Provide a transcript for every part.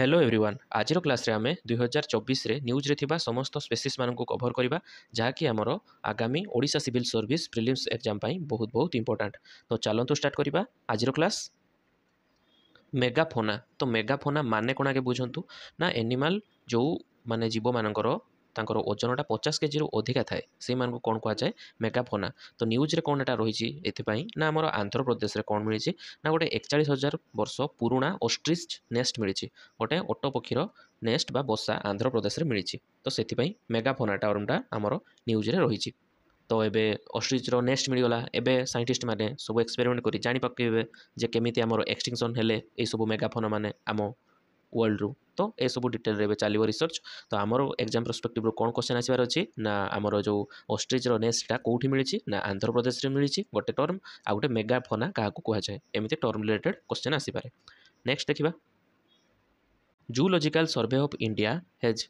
Hello everyone आज class रे आमे 2024 रे न्यूज रे थिबा समस्त स्पेसीज मान को कवर करबा जहाँकि आमर आगामी Odisha civil service prelims exam पाई बहुत बहुत इंपोर्टेंट। तो चलतु स्टार्ट करबा आज क्लास। मेगाफोना तो मेगाफोना माने कोना के बुझंतु ना एनिमल जो माने जीव मानकर तांकर ओजनटा 50 केजी रु अधिका थाए से मान को कौन कह जाए मेगाफोना। तो न्यूज रे कौन एटा रही एथिपाई ना आमर आंध्र प्रदेश रे कौन मिली ना गोटे 41,000 वर्ष पुराणा ऑस्ट्रिच नेस्ट मिली गोटे ओट पक्षीर नेस्ट बा बसा आंध्र प्रदेश रे मिली। तो से मेगाफोना टर्मटा आमर न्यूज रे रही। तो एबे ऑस्ट्रिचर नेस्ट मिलगला एबे साइंटिस्ट माने सब एक्सपेरिमेंट करी जानि पकेबे जे केमिति आमर एक्सटिंक्शन हेले ए सब मेगाफोना माने आम वर्ल्ड रु। तो ए सब डिटेल रे चलो रिसर्च। तो आमर एग्जाम पर्सपेक्टिव रो कौन क्वेश्चन आसबार अच्छी ना आमर जो ऑस्ट्रिचर नेस्टा कौटी मिली ना आंध्र प्रदेश रे मिली गोटे टर्म आ गोटे मेगाफोना क्या कहुए एमती टर्म रिलेटेड क्वेश्चन आसीपारे। नेक्स्ट देखिबा zoological survey of India has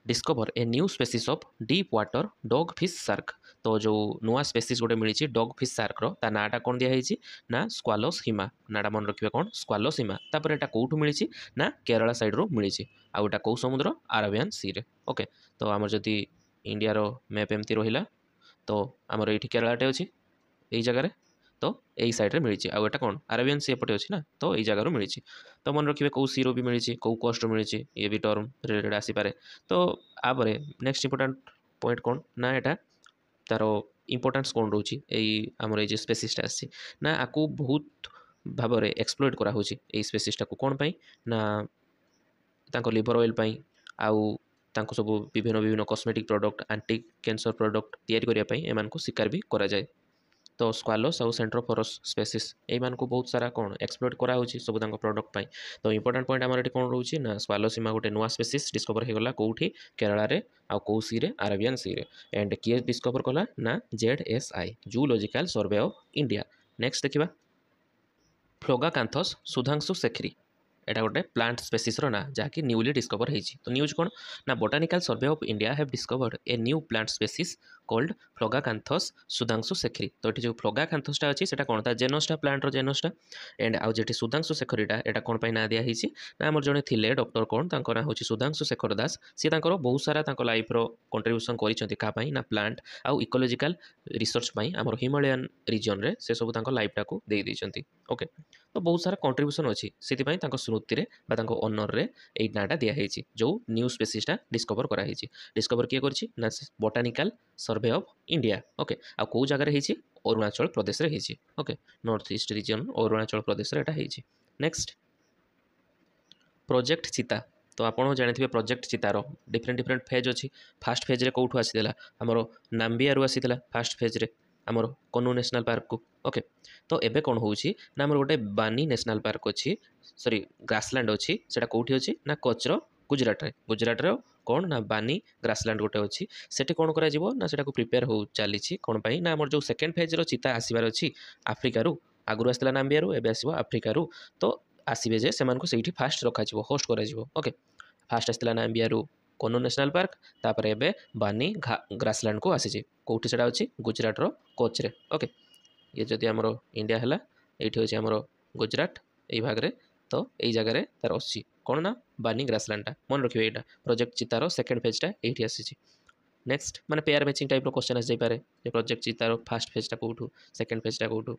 discover a new species of deep water dog fish shark. तो जो नुआ स्पेसीज गोटे मिली डॉग फिश शार्क रो ता नाटा कौन दिखाई ना स्क्वालोस हिमा नाटा मन रखिए कौन स्क्वालोस हिमा। तापर एटा कौटू मिली ना केरला साइड रो मिली आउटा कौ समुद्र अरेबियन सी रे। ओके तो आमर जदि इंडिया रो मैप एमती रहिला तो आमर ये केरलाटे अच्छी यही जगह तो यही सैड्रे मिली आउटा कौन अरेबियन सी एपटे अच्छी ना तो यही जगार मिली। तो मन रखिए कौ सी रो भी मिली कौ कोस्ट मिली ये भी टर्म रिलेटेड आसीपारे। तो आपर नेक्स्ट इंपोर्टाट पॉइंट कौन ना यहाँ तार इंपोर्टान्स कौन रोचे आमर ये स्पेसीसटा आसी ना आपको बहुत भाव में एक्सप्लोइट कराऊँ ये स्पेसीसटा को कौन पाई ना तांको लिवर ऑयल पाई आउ तांको सब विभिन्न विभिन्न cosmetic product anti cancer product तैयारी करने पाई एमान को शिकार भी करा जाए। तो स्क्वालोस आउ सेंट्रोफोरस स्पेसीस एमान को बहुत सारा कौन एक्सप्लोर कराऊँ सब प्रोडक्ट पाई। तो इंपोर्टाट पॉइंट आमर ये कौन रोचे ना स्क्वालोस हिमा गोटे नुआ स्पेसीस डिस्कवर होगा कौटी केरला रे आउ कौ सी रे अरेबियन सी रे एंड किए डिस्कवर कला ना ZSI zoological survey of India. Next देखिबा फ्लोगाकांथस सुधांशु शेखरी एटा गोटे प्लांट स्पेसीस रो ना जहाँकि न्यूली डिस्कवर होती। तो न्यूज कौन ना botanical survey of India have discovered a new plant species called phlogacanthus Sudhanshu Shekhari. तो ये जो फ्लोगाकांथसटा अच्छी से कौन था जेनोसटा प्लांट रो जेनोसटा एंड आउ जेटी सुधांशु शेखरीटा एटा कौन पाई ना दिया ना आमर जड़े थिले डॉक्टर कौन तांको ना होची सुधांशु शेखर दास सी तांकर बहुत सारा तांको लाइफ रो कंट्रीब्यूशन करिसेंती का पाई ना प्लांट आउ इकोलॉजिकल रिसर्च पाई आमर हिमालयन रीजन रे से सब तांको लाइफ टाको दे दैछंती। ओके तो बहुत सारा कंट्रीब्यूशन अच्छी से स्मृति में ओनर रे यही नाटा दिखाई जो न्यू स्पेसीसटा डिस्कवर कराई डिस्कवर किए कर botanical survey of India. Okay आ कौ जगह अरुणाचल प्रदेश रे होती। Okay north east region Arunachal Pradesh रे एटा होती। नेक्स्ट प्रोजेक्ट चिता तो आपड़ जानी प्रोजेक्ट चितार डिफरेंट डिफरेंट फेज अच्छी। फास्ट फेज रे कौटू आसाला आमर नाम्बियारू आसाला फास्ट फेज रे आमर कन्नू नेशनल पार्क को। ओके तो एबे कौन होची ना आमर गोटे बानी नेशनल पार्क अच्छी सॉरी ग्रासलैंड अच्छी से कौटी अच्छी ना कच्छ गुजरात रे कौन ना बानी ग्रासलैंड गोटे अच्छी सेठी कौन करा ना से प्रिपेयर हो चली कौन पाई ना आमर जो सेकेंड फेज रो चिता आसबार अच्छी आफ्रिकारु आगुरी आसला नाम्बियारू एबे आसो आफ्रिकारु। तो आसबे जे से फास्ट रखा होस्ट करा। ओके फास्ट आसला नाम्बियारू कन्नू नेशनल पार्क तापर एबे बानी ग्रासलैंड को आसी कौटी से अच्छी गुजरात रो कच्छ रे। ओके ये जदि आमर इंडिया है ये हूँ आमर गुजरात यही भाग में तो यही जगह तार अच्छी कौन ना बानी ग्रासलैंडटा मन रखिए यहाँ प्रोजेक्ट चितार सेकेंड फेजटा ये आसी। नेक्स्ट माने पेयर मैचिंग टाइप क्वेश्चन आस जापे प्रोजेक्ट चितार फास्ट फेजटा कौटू सेकेंड फेजटा कौटू।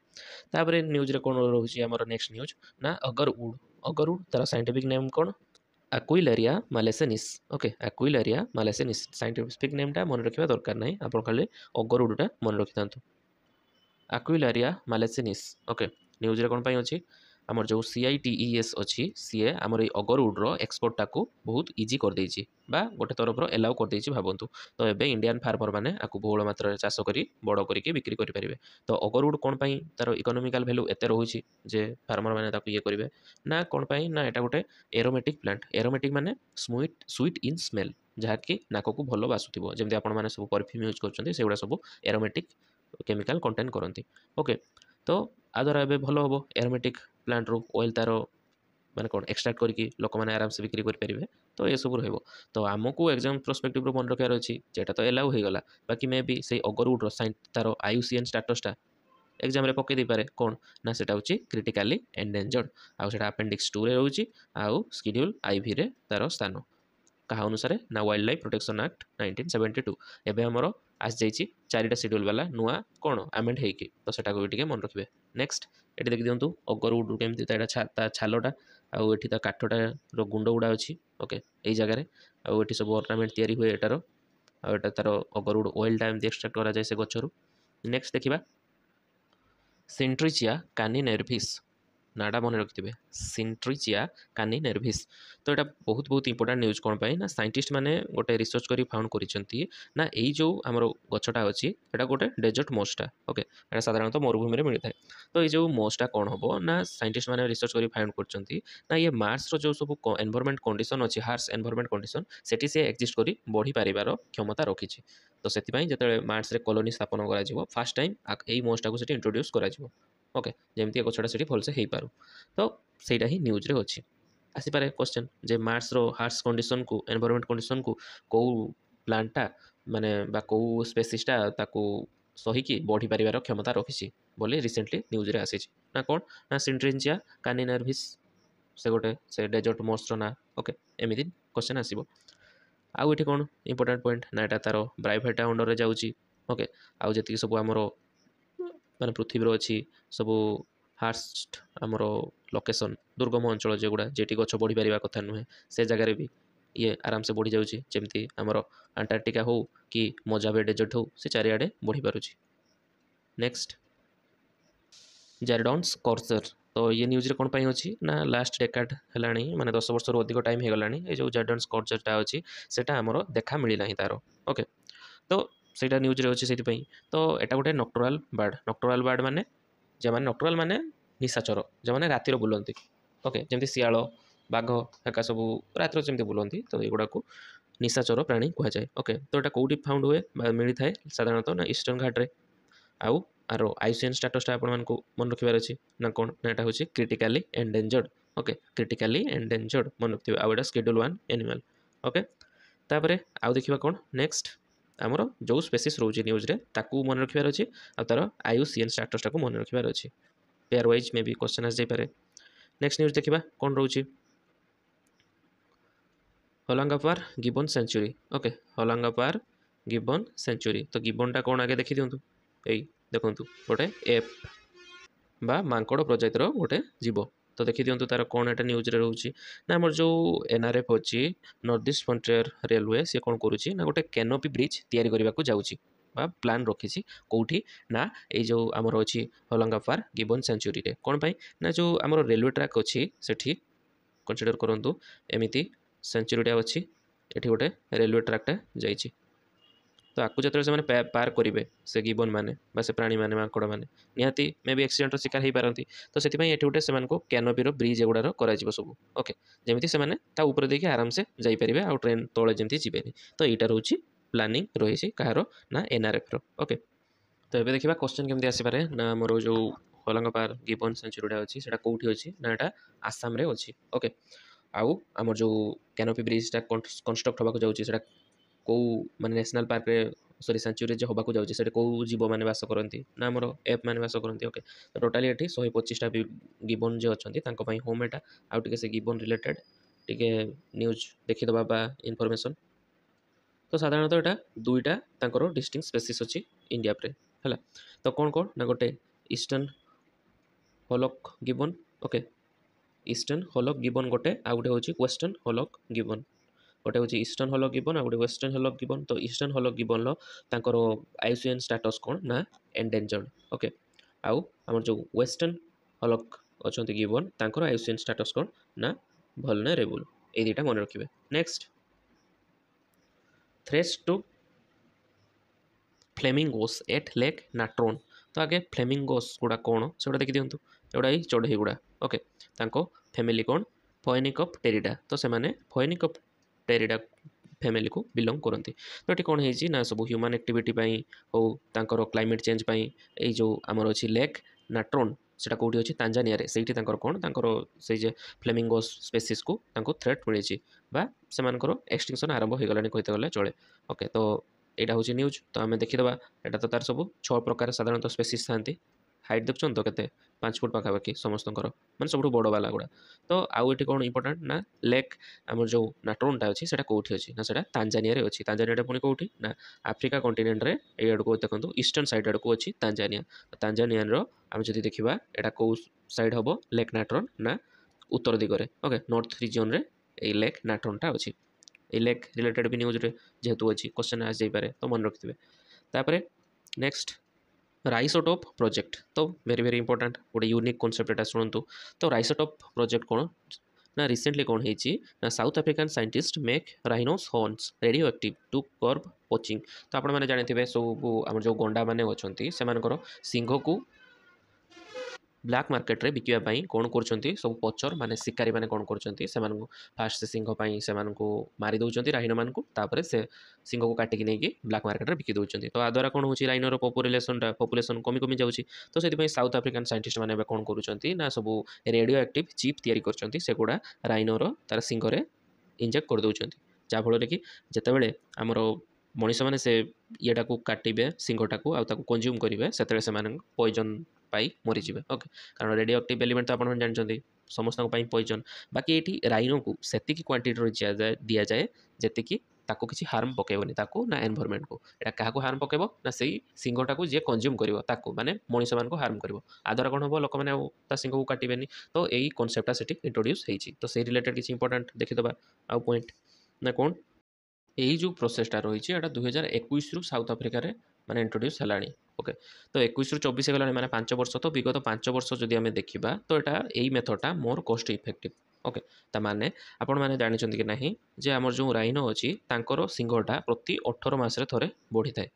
तापर न्यूज रे कौन रोचे आमर नेक्स्ट न्यूज ना अगरवुड तार साइंटिफिक नेम कौन एक्विलेरिया मालेसेनिस। ओके एक्विलेरिया मालेसेनिस साइंटिफिक नेमटा मन रखा दरकार ना आप खाली अगरवुडटा मन रखि था एक्विलेरिया मालेसेनिस। ओके न्यूज रे कौन पाई अच्छी आमर जो CITES अच्छी सीए आमर ये अगरवुड रो एक्सपोर्टा को बहुत इजी कर देछि बा गोटे तरफ एलाउ कर देछि भावंतु। तो एबे इंडियन फार्मर माने आकु बहुल मात्रा रे चाष करी बड़ करिके बिक्री करि परिबे। तो अगरवुड कौन पाई तार इकोनॉमिकल वैल्यू एते रहउछि जे फार्मर माने ताकु ये करिवे ना कौन पाई ना एटा गोटे एरोमेटिक प्लांट एरोमेटिक माने स्वीट इन स्मेल जहाँकि नाक को भल बासुथिबो जेमति आपण माने सब परफ्यूम यूज करछन्ती सेगुडा सब एरोमेटिक केमिकल कंटेन करती। ओके तो आ द्वारा एबे भल हम एरोमेटिक प्लांट रो ऑयल तार माने कौन एक्सट्राक्ट करके लोक मैंने आराम से बिक्री करेंगे। तो ये सब रहा तो आमको एग्जाम पर्सपेक्टिव मन रखार अच्छी जेटा तो एलाउ हो गला बाकी मे भी से अगरवुड साइन तार IUCN स्टाटसटा एग्जाम पकई पारे कौन ना सेटा होची क्रिटिकाली एंडेंजर्ड आउ सेटा अपेंडिक्स 2 रे रहउची आउ शेड्यूल आईवी रे तार स्थान कहा अनुसार ना वाइल्ड लाइफ प्रोटेक्शन एक्ट 1972 एबे हमरो आस जाइची चारिटा शेड्यूल वाला नुआ कौन आमेंड हेकी तो सेटा को भी मन रखिबे नेक्स्ट एटी देखि दियंतु अगरवुड केमती ता छालटा आउ एठी ता काठटा रो गुंड गुडा अछि ओके एई जगह रे आउ एठी सब ऑर्नामेंट तयारी हुए एटार आउ एटा तार अगरवुड ऑयल टाइम एक्सट्रैक्ट करा जाय से गछरु नेक्स्ट देखिबा सिंट्रिचिया कानी नेर्भिस नाडा मन रखिथे सिंट्रिचिया कानी नेर्भिस तो यहाँ बहुत बहुत इंपोर्टाट न्यूज कौन पाई ना साइंटिस्ट माने गोटे रिसर्च करी फाउंड करिसेंती ना एई जो हमर गछटा अछि एटा गोटे डेजर्ट मोस्टा ओके एटा साधारणतः मरुभूमि रे मिलता है तो ये जो मोस्टा कौन हबो ना साइंटिस्ट माने रिसर्च करी फाउंड करचंती ना ये मार्स रो जो सब एनवायरनमेंट कंडीशन अछि हार्श एनवायरनमेंट कंडीशन सेठी से एक्जिस्ट करी बढ़ी पारिबार क्षमता रखिछि तो सेति पई जते मार्स रे कॉलोनी स्थापन करा जिवो फर्स्ट टाइम एई मोस्टा को सेठी इंट्रोड्यूस करा जिवो ओके जमती गछटा सेठी भलसे हेई पारु तो सेटा ही न्यूज रे अछि आसीपारे क्वेश्चन जे मार्स रो हार्श कंडीशन को एनवायरनमेंट कंडीशन को कौ प्लांटा माने बा कौ स्पेसीसटा ताको सही की बढ़ी पारिबार क्षमता रखिछि बोली रिसेंटली न्यूज रे आसीछि ना कोन ना सिंट्रिंजिया कानी नर्भिस से गोटे से डेजर्ट मोस्ट ना ओके एमिति क्वेश्चन आसीबो आउ एठी कोन इंपोर्टेंट पॉइंट ना एटा तारो ब्राइफेटा अंडर रे जाउछि ओके आउ जति सब हमरो माने पृथ्वी अच्छी सब हार्स्ट आमर लोकेशन दुर्गम अंचल जेगुड़ा जेटी गछ बढ़ी पारिबा कथा नुहे से जगार भी ये आराम से बढ़ी जाउछि जेमती आमर अंटार्कटिका हो कि मोजावे डेजर्ट हो से चारिआडे बढ़ी पारुछि नेक्स्ट जैरडॉन स्कॉर्चर तो ये न्यूज रे कोन पई अछि ना लास्ट डेकाड हेलानी माने 10 वर्ष रो अधिक टाइम हे गलानी ए जो जैरडॉन स्कॉर्चरटा अछि सेटा हमरो देखा मिली नाही तारो ओके तो सेटा न्यूज रे अछि सेति पई तो एटा गोटे नक्टोराल बार्ड माने जे माने नक्टोराल माने निशाचर जे माने रातिर बुलंती ओके जेमति सियालो बाघ एका सब रातिर जेमति बुलंती तो एगुडा को निशाचर प्राणी कहा जाए ओके तो एटा कोउटी फाउंड हुए मिली थाए साधारणतः ना ईस्टर्न घाट रे आउ आरो आईसीएन स्टेटसटा आपण मानको मन रखिबार अछि ना कोन ना एटा होछि critically endangered okay critically endangered मन रखिबे आउ एटा शेड्यूल 1 एनिमल ओके तापरे आउ देखिबा कोन नेक्स्ट आमर जो स्पेसीस रोचे न्यूज रे ताकू मन रखिबार अछि आ तार आईयूसीएन स्टेटसटा को मन रखिबार अछि पेयर वाइज मे भी क्वेश्चन आस जाय पारे नेक्स्ट न्यूज देखिबा कोन रोची Hollongapar gibbon sanctuary okay Hollongapar gibbon sanctuary तो गिबनटा कोन आगे देखि दियंतु एई देखंतु गोटे एप बा मांकड़ प्रजातिर गोटे जीव तो देखि दियंतु तार कोन एटा न्यूज रे रहउची ना हमर जो एनआरएफ अछि नॉर्थ ईस्ट फ्रंटियर रेलवे से कोन करूची ना गोटे कैनोपी ब्रिज तयारी करबा को जाउची बा प्लान रखिछि कोठी ना ए जो हमर अछि होलांगापार गिबन सेंचुरी रे कोन पई ना जो हमर रेलवे ट्रैक अछि सेठी कंसीडर करंतु एमिति सेंचुरीटा अछि एठी गोटे रेलवे ट्रैकटा जाइछि तो आपको जो से पार करेंगे से गिबन मैंने से प्राणी मैंने माकड़ मैंने निहाती मे भी एक्सीडेंट शिकार हो पारती तो से गोटे से कैनोपीर ब्रिज एगुड़ार कर सब ओके जमी से ऊपर देखिए आराम से जापरेंगे आउ ट्रेन तले जमी जीवेनि तो यहाँ रोचे प्लानिंग रही कहार ना एनआरएफ ओके तो ये देखा क्वेश्चन केमती आसपे ना मोर जो होलांगापार गिबन सेंचुरीटा अच्छी से कौटी अच्छी ना यहाँ आसाम अच्छी ओके आउ आम जो कैनोपी ब्रिजटा कंस्ट्रक्ट होगा जाऊँगी कौ माने नेशनल पार्क रे सॉरी सेंचुरी जो होबाकू जाउची सेटे कौ जीव माने वास करंती ना हमर एप माने वास करंती ओके तो टोटली एठी 125 टा गिबन जे अछंती तांको पई होम एटा आउ टिके से गिबन रिलेटेड टिके न्यूज देखि दबा बा इन्फॉर्मेशन तो साधारणतः एटा दुईटा तांकर डिस्टिंक्ट स्पेसीज अछि इंडिया प्रे हला तो कोन कोन ना गोटे ईस्टर्न होलक गिबन ओके ईस्टर्न होलक गिबन गोटे आउ गोटे होची वेस्टर्न होलक गिबन गोटे हूँ ईस्टर्न हॉलक गिबन आ गोटे वेस्टर्न हॉलक गिबन तो ईस्टर्न हॉलक गिबन तांकर आईयूसीएन स्टेटस कौन ना एंडेंजर्ड ओके आउ आम जो वेस्टर्न हॉलक अच्छा गिबन तांकर आईयूसीएन स्टेटस कौन ना वल्नरेबल ये दुटा मन रखिए next threats to flamingos at lake Natron तो आगे फ्लेमिंगोस गुड़ा कौन से गुड़ा देखी दिंतु एगुड़ा ही चढ़ई गुड़ा ओके फैमिली कौन फोएनिकप टेरिडा तो से फोएनिकप टेरिडा फैमिली को बिलोंग करती तो ये कौन है ना सब ह्यूमन एक्टिविटी हो तांकर क्लाइमेट चेंज ये जो आमर अच्छी लेक नाट्रोन सेटा कौटी अच्छी तांजानिया रे सेठी तांकर कौन तांकर से जे फ्लेमिंगोस स्पेसीज को तांको थ्रेट मिली बा सेमानकर एक्सटिंक्शन आरंभ हो गलानी कहते गले चले ओके तो यहाँ हूँ न्यूज तो आम देखीदा यहाँ तो तार सब 6 प्रकार साधारणतः स्पेसीज था हाइट देखुन तो केते 5 फुट पाखापाखि समस्तଙ୍କର ମାନେ ସବୁଠୁ ବଡ଼ ବାଲା ଗୁଡ଼ା। ତ ଆଉ ଏଠି କ'ଣ ଇମ୍ପୋର୍ଟାଣ୍ଟ ନା ଲେକ୍ ଆମର ଯେଉଁ ନାଟ୍ରୋନଟା ଅଛି ସେଇଟା କେଉଁଠି ଅଛି ନା ସେଇଟା ତାଞ୍ଜାନିଆରେ ଅଛି। ତାଞ୍ଜାନିଆଟା ପୁଣି କେଉଁଠି ନା ଆଫ୍ରିକା କଣ୍ଟିନେଣ୍ଟରେ ଏଇ ଆଡ଼କୁ ଦେଖନ୍ତୁ ଇଷ୍ଟର୍ଣ୍ଣ ସାଇଡ୍ ଆଡ଼କୁ ଅଛି ତାଞ୍ଜାନିଆ। ତାଞ୍ଜାନିଆର ଆମେ ଯଦି ଦେଖିବା ଏଇଟା କେଉଁ ସାଇଡ୍ ହେବ ଲେକ୍ ନାଟ୍ରୋନ୍ ନା ଉତ୍ତର ଦିଗରେ। ଓକେ, ନର୍ଥ ରିଜିଅନ୍ରେ ଏଇ ଲେକ୍ ନାଟ୍ରୋନଟା ଅଛି। এই ଲେକ୍ ରିଲେଟେଡ୍ ବି ନ୍ୟୁଜ୍ରେ ଯେହେତୁ ଅଛି କ୍ୱେଶ୍ଚନ୍ ଆସିଯାଇପାରେ, ତ ମନେ ରଖିଥିବେ। ତାପରେ ନେକ୍ସଟ ରାଇସୋଟୋପ୍ ପ୍ରୋଜେକ୍ଟ, ତ ଭେରି ଭେରି ଇମ୍ପୋର୍ଟାଣ୍ଟ ଗୋଟେ ୟୁନିକ୍ କନସେପ୍ଟ ଏଟା ଶୁଣନ୍ତୁ। ତ ରାଇସୋଟୋପ୍ ପ୍ରୋଜେକ୍ଟ କ'ଣ ନା ରିସେଣ୍ଟଲି କ'ଣ ହେଇଛି ନା South African scientist make rhinos horns radioactive to curb poaching. ତ ଆପଣମାନେ ଜାଣିଥିବେ ସବୁ ଆମର ଯେଉଁ ଗଣ୍ଡାମାନେ ଅଛନ୍ତି ସେମାନଙ୍କର ସିଂହକୁ ବ୍ଲାକ୍ ମାର୍କେଟରେ ବିକିବା ପାଇଁ କ'ଣ କରୁଛନ୍ତି ସବୁ ପଚର ମାନେ ଶିକାରୀମାନେ କ'ଣ କରୁଛନ୍ତି ସେମାନଙ୍କୁ ଫାଷ୍ଟ ସେ ସିଂହ ପାଇଁ ସେମାନଙ୍କୁ ମାରି ଦେଉଛନ୍ତି ରାଇନୋମାନଙ୍କୁ, ତାପରେ ସେ ସିଂହକୁ କାଟିକି ନେଇକି ବ୍ଲାକ୍ ମାର୍କେଟରେ ବିକି ଦେଉଛନ୍ତି। ତ ଆ ଦ୍ୱାରା କ'ଣ ହେଉଛି ରାଇନୋର ପପୁଲେସନ୍ କମି କମି ଯାଉଛି। ତ ସେଥିପାଇଁ ସାଉଥ ଆଫ୍ରିକାନ୍ ସାଇଣ୍ଟିଷ୍ଟ ମାନେ ଏବେ କ'ଣ କରୁଛନ୍ତି ନା ସବୁ ରେଡ଼ିଓ ଆକ୍ଟିଭ୍ ଚିପ୍ ତିଆରି କରୁଛନ୍ତି, ସେଗୁଡ଼ା ରାଇନୋର ତାର ସିଂହରେ ଇଞ୍ଜେକ୍ଟ କରିଦେଉଛନ୍ତି। ଯାହାଫଳରେ କି ଯେତେବେଳେ ଆମର ମଣିଷମାନେ ସେ ଇଏଟାକୁ କାଟିବେ ସିଂହଟାକୁ ଆଉ ତାକୁ କନଜ୍ୟୁମ୍ କରିବେ ସେତେବେଳେ ସେମାନଙ୍କୁ ପଏଜନ୍ ପାଇ ମରିଯିବେ। ଓକେ, କାରଣ ରେଡ଼ିଓ ଆକ୍ଟିଭ୍ ଏଲିମେଣ୍ଟ ତ ଆପଣମାନେ ଜାଣିଛନ୍ତି ସମସ୍ତଙ୍କ ପାଇଁ ପଏଜନ୍। ବାକି ଏଇଠି ରାଇନୋକୁ ସେତିକି କ୍ୱାଣ୍ଟିଟିର ଦିଆଯାଏ ଯେତିକି ତାକୁ କିଛି ହାର୍ମ ପକାଇବନି ତାକୁ ନା ଏନଭାରମେଣ୍ଟକୁ। ଏଇଟା କାହାକୁ ହାର୍ମ ପକାଇବ ନା ସେଇ ସିଂହଟାକୁ ଯିଏ କନଜ୍ୟୁମ୍ କରିବ ତାକୁ, ମାନେ ମଣିଷମାନଙ୍କୁ ହାର୍ମ କରିବ। ଆ ଦ୍ୱାରା କ'ଣ ହେବ ଲୋକମାନେ ଆଉ ତା ସିଂହକୁ କାଟିବେନି। ତ ଏଇ କନସେପ୍ଟଟା ସେଠି ଇଣ୍ଟ୍ରୋଡ୍ୟୁସ୍ ହେଇଛି। ତ ସେଇ ରିଲେଟେଡ୍ କିଛି ଇମ୍ପୋର୍ଟାଣ୍ଟ ଦେଖିଦେବା ଆଉ ପଏଣ୍ଟ ନା କ'ଣ ଏଇ ଯେଉଁ ପ୍ରୋସେସଟା ରହିଛି ଏଇଟା 2021ରୁ ସାଉଥ ଆଫ୍ରିକାରେ ମାନେ ଇଣ୍ଟ୍ରୋଡ୍ୟୁସ୍ ହେଲାଣି। ଓକେ, ତ 21ରୁ 24 ହେଇଗଲାଣି ମାନେ 5 ବର୍ଷ। ତ ବିଗତ 5 ବର୍ଷ ଯଦି ଆମେ ଦେଖିବା ତ ଏଇଟା ଏଇ ମେଥଡ଼ଟା ମୋର କୋଷ୍ଟ ଇଫେକ୍ଟିଭ୍। ଓକେ, ତାମାନେ ଆପଣମାନେ ଜାଣିଛନ୍ତି କି ନାହିଁ ଯେ ଆମର ଯେଉଁ ରାଇନୋ ଅଛି ତାଙ୍କର ସିଂହଟା ପ୍ରତି 18 ମାସରେ ଥରେ ବଢ଼ିଥାଏ,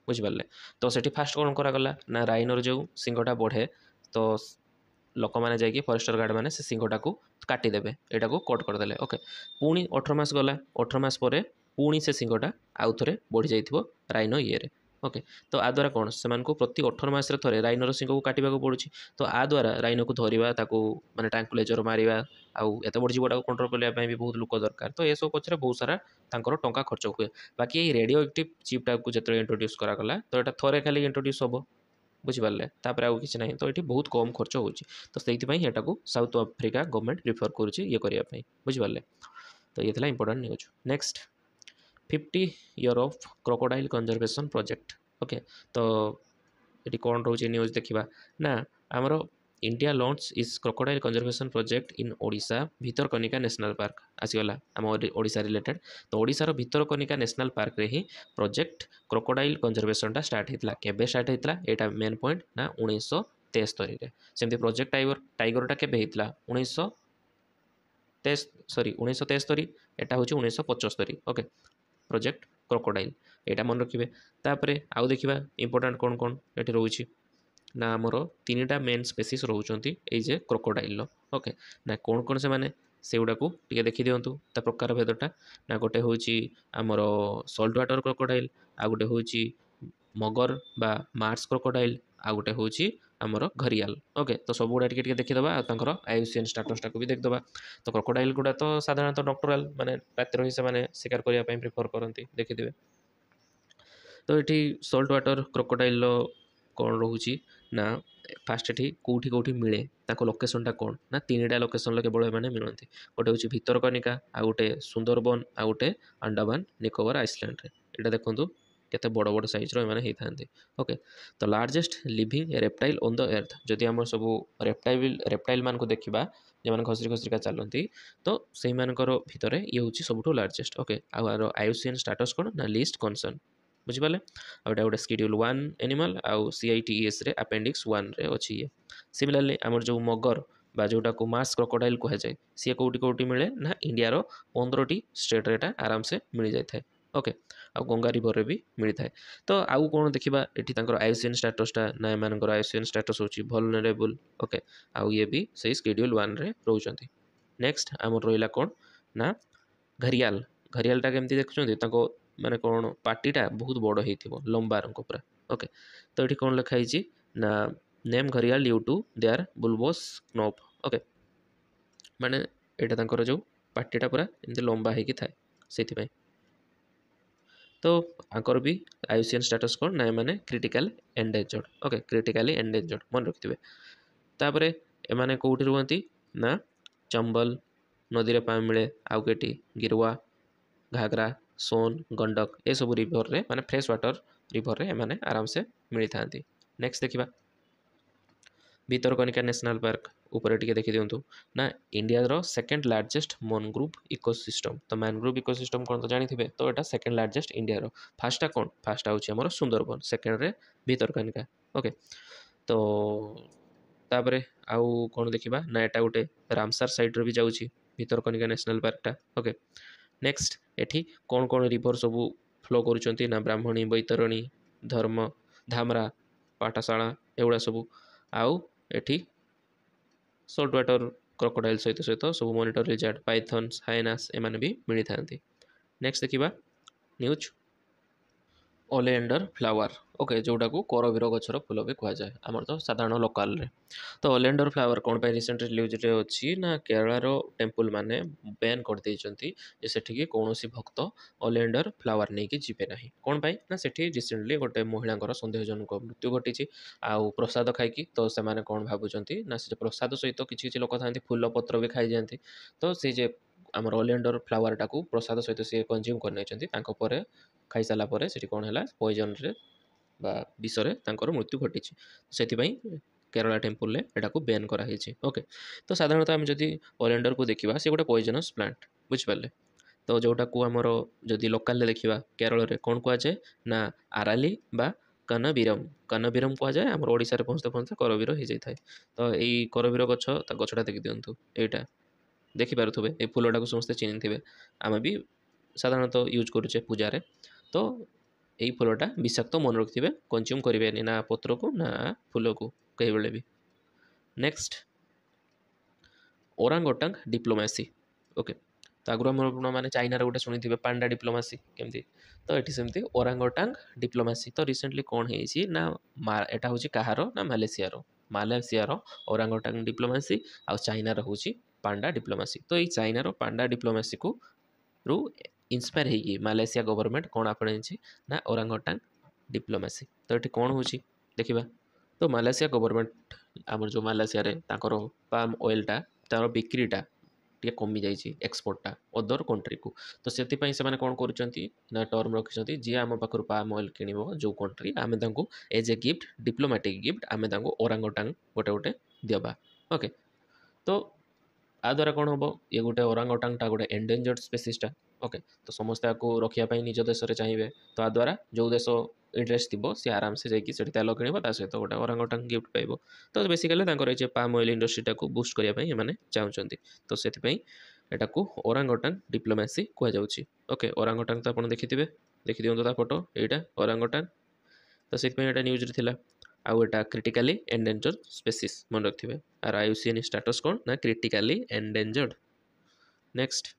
ବୁଝିପାରିଲେ। ତ ସେଠି ଫାଷ୍ଟ କ'ଣ କରାଗଲା ନା ରାଇନୋର ଯେଉଁ ସିଂହଟା ବଢ଼େ ତ ଲୋକମାନେ ଯାଇକି ଫରେଷ୍ଟର ଗାର୍ଡ଼ମାନେ ସେ ସିଂହଟାକୁ କାଟିଦେବେ, ଏଇଟାକୁ କଟ୍ କରିଦେଲେ। ଓକେ, ପୁଣି 18 ମାସ ଗଲା, 18 ମାସ ପରେ ପୁଣି ସେ ସିଂହଟା ଆଉ ଥରେ ବଢ଼ିଯାଇଥିବ ରାଇନୋ ଇଏରେ। ଓକେ, ତ ଆ ଦ୍ୱାରା କ'ଣ ସେମାନଙ୍କୁ ପ୍ରତି 18 ମାସରେ ଥରେ ରାଇନୋର ସିଂହକୁ କାଟିବାକୁ ପଡ଼ୁଛି। ତ ଆ ଦ୍ୱାରା ରାଇନୋକୁ ଧରିବା ତାକୁ ମାନେ ଟ୍ରାଙ୍କୁଲାଇଜର୍ ମାରିବା ଆଉ ଏତେ ବଡ଼ ଜୀବଟାକୁ କଣ୍ଟ୍ରୋଲ କରିବା ପାଇଁ ବି ବହୁତ ଲୋକ ଦରକାର। ତ ଏସବୁ ପଛରେ ବହୁତ ସାରା ତାଙ୍କର ଟଙ୍କା ଖର୍ଚ୍ଚ ହୁଏ। ବାକି ଏଇ ରେଡ଼ିଓ ଆକ୍ଟିଭ୍ ଚିପ୍ଟାକୁ ଯେତେବେଳେ ଇଣ୍ଟ୍ରୋଡ୍ୟୁସ୍ କରାଗଲା ତ ଏଇଟା ଥରେ ଖାଲି ଇଣ୍ଟ୍ରୋଡ୍ୟୁସ୍ ହେବ, ବୁଝିପାରିଲେ, ତାପରେ ଆଉ କିଛି ନାହିଁ। ତ ଏଠି ବହୁତ କମ୍ ଖର୍ଚ୍ଚ ହେଉଛି। ତ ସେଇଥିପାଇଁ ଏଟାକୁ ସାଉଥ ଆଫ୍ରିକା ଗଭର୍ଣ୍ଣମେଣ୍ଟ ପ୍ରିଫର କରୁଛି ଇଏ କରିବା ପାଇଁ, ବୁଝିପାରିଲେ। ତ ଇଏ ଥିଲା important news. Next 50 year of crocodile conservation project. Okay, ତ ଏଠି କ'ଣ ରହୁଛି ନ୍ୟୁଜ୍ ଦେଖିବା ନା ଆମର India launch is crocodile conservation project in Odisha Bhitarkanika national park ଆସିଗଲା ଆମ ଓଡ଼ିଶା ରିଲେଟେଡ୍। ତ ଓଡ଼ିଶାର ଭିତରକନିକା ନ୍ୟାସନାଲ୍ ପାର୍କରେ ହିଁ ପ୍ରୋଜେକ୍ଟ କ୍ରୋକୋଡାଇଲ୍ କନଜରଭେସନ୍ଟା ଷ୍ଟାର୍ଟ ହେଇଥିଲା। କେବେ ଷ୍ଟାର୍ଟ ହେଇଥିଲା ଏଇଟା ମେନ୍ ପଏଣ୍ଟ ନା 1973ରେ। ସେମିତି ପ୍ରୋଜେକ୍ଟ ଟାଇଗରଟା କେବେ ହେଇଥିଲା 1973, ଏଟା ହେଉଛି 1975। ଓକେ, ପ୍ରୋଜେକ୍ଟ କ୍ରୋକୋଡାଇଲ୍ ଏଇଟା ମନେ ରଖିବେ। ତାପରେ ଆଉ ଦେଖିବା ଇମ୍ପୋର୍ଟାଣ୍ଟ କ'ଣ କ'ଣ ଏଠି ରହୁଛି ନା ଆମର 3ଟା ମେନ୍ ସ୍ପେସିସ୍ ରହୁଛନ୍ତି ଏଇ ଯେ କ୍ରୋକୋଡାଇଲ୍ର। ଓକେ, ନା କ'ଣ କ'ଣ ସେମାନେ ସେଗୁଡ଼ାକୁ ଟିକେ ଦେଖିଦିଅନ୍ତୁ ତା ପ୍ରକାର ଭେଦଟା। ନା ଗୋଟେ ହେଉଛି ଆମର ସଲ୍ଟ ୱାଟର କ୍ରୋକୋଡାଇଲ୍, ଆଉ ଗୋଟେ ହେଉଛି ମଗର ବା ମାର୍ସ କ୍ରୋକୋଡାଇଲ୍, ଆଉ ଗୋଟେ ହେଉଛି ଆମର ଘରିଆଲ। ଓକେ, ତ ସବୁଗୁଡ଼ା ଟିକେ ଟିକେ ଦେଖିଦେବା ଆଉ ତାଙ୍କର ଆୟୁସିଏନ୍ ଷ୍ଟାଟସ୍ଟାକୁ ବି ଦେଖିଦେବା। ତ କ୍ରୋକୋଡାଇଲ୍ ଗୁଡ଼ା ତ ସାଧାରଣତଃ ନକ୍ଟୁରାଲ୍ ମାନେ ରାତିରେ ହିଁ ସେମାନେ ଶିକାର କରିବା ପାଇଁ ପ୍ରିଫର କରନ୍ତି, ଦେଖିଥିବେ। ତ ଏଠି ସଲ୍ଟ ୱାଟର କ୍ରୋକୋଡାଇଲ୍ର କ'ଣ ରହୁଛି ନା ଫାଷ୍ଟ ଏଠି କେଉଁଠି ମିଳେ ତାଙ୍କ ଲୋକେସନ୍ଟା କ'ଣ ନା 3ଟା ଲୋକେସନ୍ରେ କେବଳ ଏମାନେ ମିଳନ୍ତି। ଗୋଟେ ହେଉଛି ଭିତରକନିକା, ଆଉ ଗୋଟେ ସୁନ୍ଦରବନ, ଆଉ ଗୋଟେ ଆଣ୍ଡାମାନ ନିକୋବର ଆଇସଲ୍ୟାଣ୍ଡରେ। ଏଇଟା ଦେଖନ୍ତୁ କେତେ ବଡ଼ ବଡ଼ ସାଇଜ୍ର ଏମାନେ ହେଇଥାନ୍ତି। ଓକେ, ତ largest living reptile on the earth, ଯଦି ଆମର ସବୁ ରେପ୍ଟାଇଲ୍ ମାନଙ୍କୁ ଦେଖିବା ଯେଉଁମାନେ ଘଷରି ଘଷରିକା ଚାଲନ୍ତି ତ ସେଇମାନଙ୍କର ଭିତରେ ଇଏ ହେଉଛି ସବୁଠୁ ଲାର୍ଜେଷ୍ଟ। ଓକେ, ଆଉ ଆର ଆୟୁସିଏନ୍ ଷ୍ଟାଟସ୍ କ'ଣ ନା ଲିଷ୍ଟ କନସର୍ନ, ବୁଝିପାରିଲେ। ଆଉ ଏଇଟା ଗୋଟେ ସ୍କେଡ୍ୟୁଲ୍ 1 ଏନିମାଲ୍ ଆଉ CITESରେ ଆପେଣ୍ଡିକ୍ସ 1ରେ ଅଛି ଇଏ। ସିମିଲାରଲି ଆମର ଯେଉଁ ମଗର ବା ଯେଉଁଟାକୁ ମାର୍ସ କ୍ରୋକୋଡାଇଲ୍ କୁହାଯାଏ ସିଏ କେଉଁଠି ମିଳେ ନା ଇଣ୍ଡିଆର 15ଟି ଷ୍ଟେଟ୍ରେ ଏଇଟା ଆରାମସେ ମିଳିଯାଇଥାଏ। ଓକେ, ଆଉ ଗଙ୍ଗା ରିଭରରେ ବି ମିଳିଥାଏ। ତ ଆଉ କ'ଣ ଦେଖିବା ଏଠି ତାଙ୍କର ଆୟୁସିଏନ୍ ଷ୍ଟାଟସ୍ଟା ନା ଏମାନଙ୍କର ଆୟୁସିଏନ୍ ଷ୍ଟାଟସ୍ ହେଉଛି ଭଲନେରେବୁଲ୍। ଓକେ, ଆଉ ଇଏ ବି ସେଇ ସ୍କେଡ୍ୟୁଲ୍ 1ରେ ରହୁଛନ୍ତି। ନେକ୍ସଟ ଆମର ରହିଲା କ'ଣ ନା ଘରିଆଲଟା କେମିତି ଦେଖୁଛନ୍ତି ତାଙ୍କ ମାନେ କ'ଣ ପାଟିଟା ବହୁତ ବଡ଼ ହେଇଥିବ ଲମ୍ବା ରଙ୍ଗ ପୁରା। ଓକେ, ତ ଏଠି କ'ଣ ଲେଖା ହେଇଛି ନା name gharial due to their bulbous knob. Okay, ମାନେ ଏଇଟା ତାଙ୍କର ଯେଉଁ ପାଟିଟା ପୁରା ଏମିତି ଲମ୍ବା ହେଇକି ଥାଏ ସେଇଥିପାଇଁ। तो आंकर भी आईयूसीएन स्टेटस कौन ना मैंने क्रिटिकल एंडेंजर्ड ओके क्रिटिकाली एंडेंजर्ड मन रखिथे तापरे एमाने कोउठी रुहंती ना चंबल नदी रे पानी मिले आउ केटी गिरवा घाघरा सोन गंडक ए सब रिवर रे माने फ्रेश वाटर रिवर रे एमाने आराम से मिली थांती नेक्स्ट देखिबा भितरकनिका नेशनल पार्क ऊपर टिके देखि दियंतु ना इंडिया रो सेकंड लार्जेस्ट मैनग्रोव इकोसिस्टम तो मैनग्रोव इकोसिस्टम कोन तो जानि थिबे तो एटा सेकंड लार्जेस्ट इंडिया रो फास्ट कोन फास्ट आउची हमर सुंदरबन सेकंड रे भितरकनिका ओके तो तापरे आउ कोन देखिबा ना एटा गोटे रामसर साइड रो भी जाउची भितरकनिका नेशनल पार्क टा ओके नेक्स्ट एठी कोन कोन रिवर सब फ्लो करूचंती ना ब्राह्मणी बैतरणी धर्म धामरा पाठशाला एगुड़ा सब आउ एठी सल्ट वाटर क्रोकोडाइल सहित सहित सब मॉनिटर लिजार्ड पाइथन्स हाइनास एमाने भी मिली थांती नेक्स्ट देखिबा न्यूज ओलिएंडर फ्लावर ओके जोटा को करवीर गछर फूल भी कह जाए आमर तो साधारण लोकाल रे तो ओलिएंडर फ्लावर कौन पे रिसेंट न्यूज रे अछि ना केरला रो टेंपल माने बैन कर देइचंती जे सेठी की कोनोसी भक्त ओलिएंडर फ्लावर नै कि जिबे नाही कोन पाई ना सेठी रिसेंटली गोटे महिलांकर सन्देहजनक मृत्यु घटिछि आउ प्रसाद खाइकी तो से माने कोन भाबुचंती ना से प्रसाद सहित किछि किछि लोक थांती फूल पत्र भी खाइ जानती तो से जे आमर ओलिएंडर फ्लावर टाकू प्रसाद सहित से कंज्यूम कर नैचंती तांको परे खाई साला परे सेठी कोन हला पॉइजन रे बा विषरे तांकर मृत्यु घटिछि सेथिबाई केरला टेम्पल रे एटाकू बैन करा हिछि ओके तो साधारणतः हम जदि ओलिएंडर को देखिबा से गोटे पॉइजनस प्लांट बुझ पाले तो जोटा को हमर जदि लोकल देखिबा केरल रे कोन कुआ जाय ना आराली बा कनबीरम कुआ जाय हमर ओडिसा रे पहुंचते पहुंचते करवीर हो जाय थाए तो एई करवीर गछ ता गछटा देखि दियंतु एटा देखि पारुथबे ए फूलटा को समस्त चिन्ह थिबे आमे भी साधारणतः यूज करूचे पूजा रे तो यही फूलटा विषाक्त मन रखिथे कंज्यूम करेंगे ना पत्र को ना फूल को कई बेले भी नेक्स्ट ओरांगोटांग डिप्लोमेसी ओके तो आगु मैंने चाइनार गोटे शुणी पांडा डिप्लोमेसी केमती तो ये सेमती ओरांगोटांग डिप्लोमेसी तो रिसेंटली कौन है ना एटा हूँ कहार ना मालेशियार ओरांगोटांग डिप्लोमेसी आ चाइनार हूँ पांडा डिप्लोमेसी तो ये चाइनार पांडा डिप्लोमेसी को रु इन्स्पायर होगी मालेशिया गवर्नमेंट कौन आपणे ना ओरांगोटांग डिप्लोमेसी तो ये कौन हो देखा तो मालेशिया गवर्नमेंट आमर जो मालेशिया रे ताकर पाम ऑयलटा तार बिक्रीटा टे कमी जाइए एक्सपोर्टा अदर कंट्री को तो से कौन कर टर्म रखिंट जी आम पाखर पाम ऑयल किण जो कंट्री आम as a gift diplomatic gift आम ओरांगोटांग गोटे गोटे देवा ओके तो आ द्वारा कौन हम ये गोटे ओरांगोटांगटा गोटे एंडेंजर्ड स्पेसीसटा ओके तो समस्त आपको रखापी निज देश में चाहिए तो आ द्वारा जो देश इंटरेस्ट थी सी आराम से जाकि तेल किणव सहित गोटे ओरांगोटांग गिफ्ट पाइब तो बेसिकाली पाम ऑयल इंडस्ट्रीटा को बुस्ट करने चाहते तो से यहाँ को ओरांगोटांग डिप्लोमेसी कहुच्छी ओके ओरांगोटांग तो आप देखिथे देखी दिखाँ फोटो यहाँ ओरांगोटांग तो से न्यूज रे आउ एटा क्रिटिकली एंडेंजर्ड स्पेसीस मन रखिथे आर आईयूसीएन स्टेटस कौन ना क्रिटिकली एंडेंजर्ड नेक्स्ट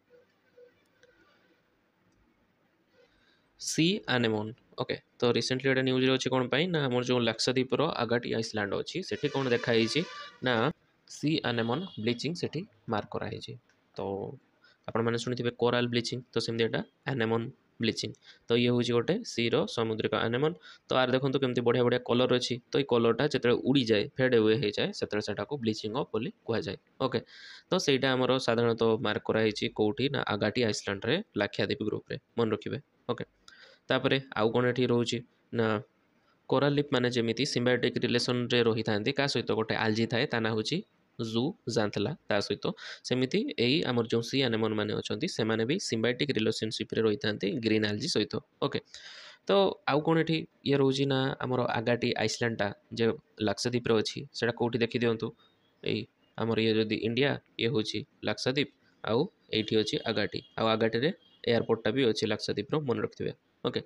सी आनेमोन ओके तो रिसेंटली एटा न्यूज रे अछि कोन पाई ना हमर जो लक्षद्वीप रो आगाटी आइसलैंड अछि सेठी कोन देखाई छि ना सी आनेमोन ब्लीचिंग सेठी मार्क करा हिछि तो आपण माने सुनिथिबे कोराल ब्लीचिंग तो सेमि एटा आनेमोन ब्लीचिंग तो ये हूँ गोटे सी रो समुद्रिक आनेमोन तो आर देखो केमती बढ़िया बढ़िया कलर अच्छी तो ये कलरटा जो उड़ी जाए फेड अवे हो जाए से ब्लीचिंग अफ बोली कहुए ओके तो सहीटा आमर साधारणतः मार्क कराई कौटी ना आगाटी आइसलैंड रे लाक्षाद्वीप ग्रुप रे मन रखिए ओके तापरे आउ कौन ये रोचे ना कोराल लीफ माने जेमिति सिम्बायोटिक रिलेशन रे रही था क्या सहित गोटे आलजी थाए ता ना हूँ जू जानला ता सहित सेमिति यही आमर जो सी आनेमोन मैंने अच्छा से मैंने भी सिम्बायोटिक रिलेशनशिप रे रही था ग्रीन आलजी सहित ओके तो आउ कौन ये रोचे ना आमर आगाटी आइसलैंडटा जो लाक्षाद्वीप रे अच्छी से कौटी देखी दिंतु यही आमर ये जदि इंडिया ये हूँ लाक्षाद्वीप आउ ये अच्छी आगाटी आगाटी रे एयरपोर्टा भी अच्छी लाक्षाद्वीप मन रखिथे ओके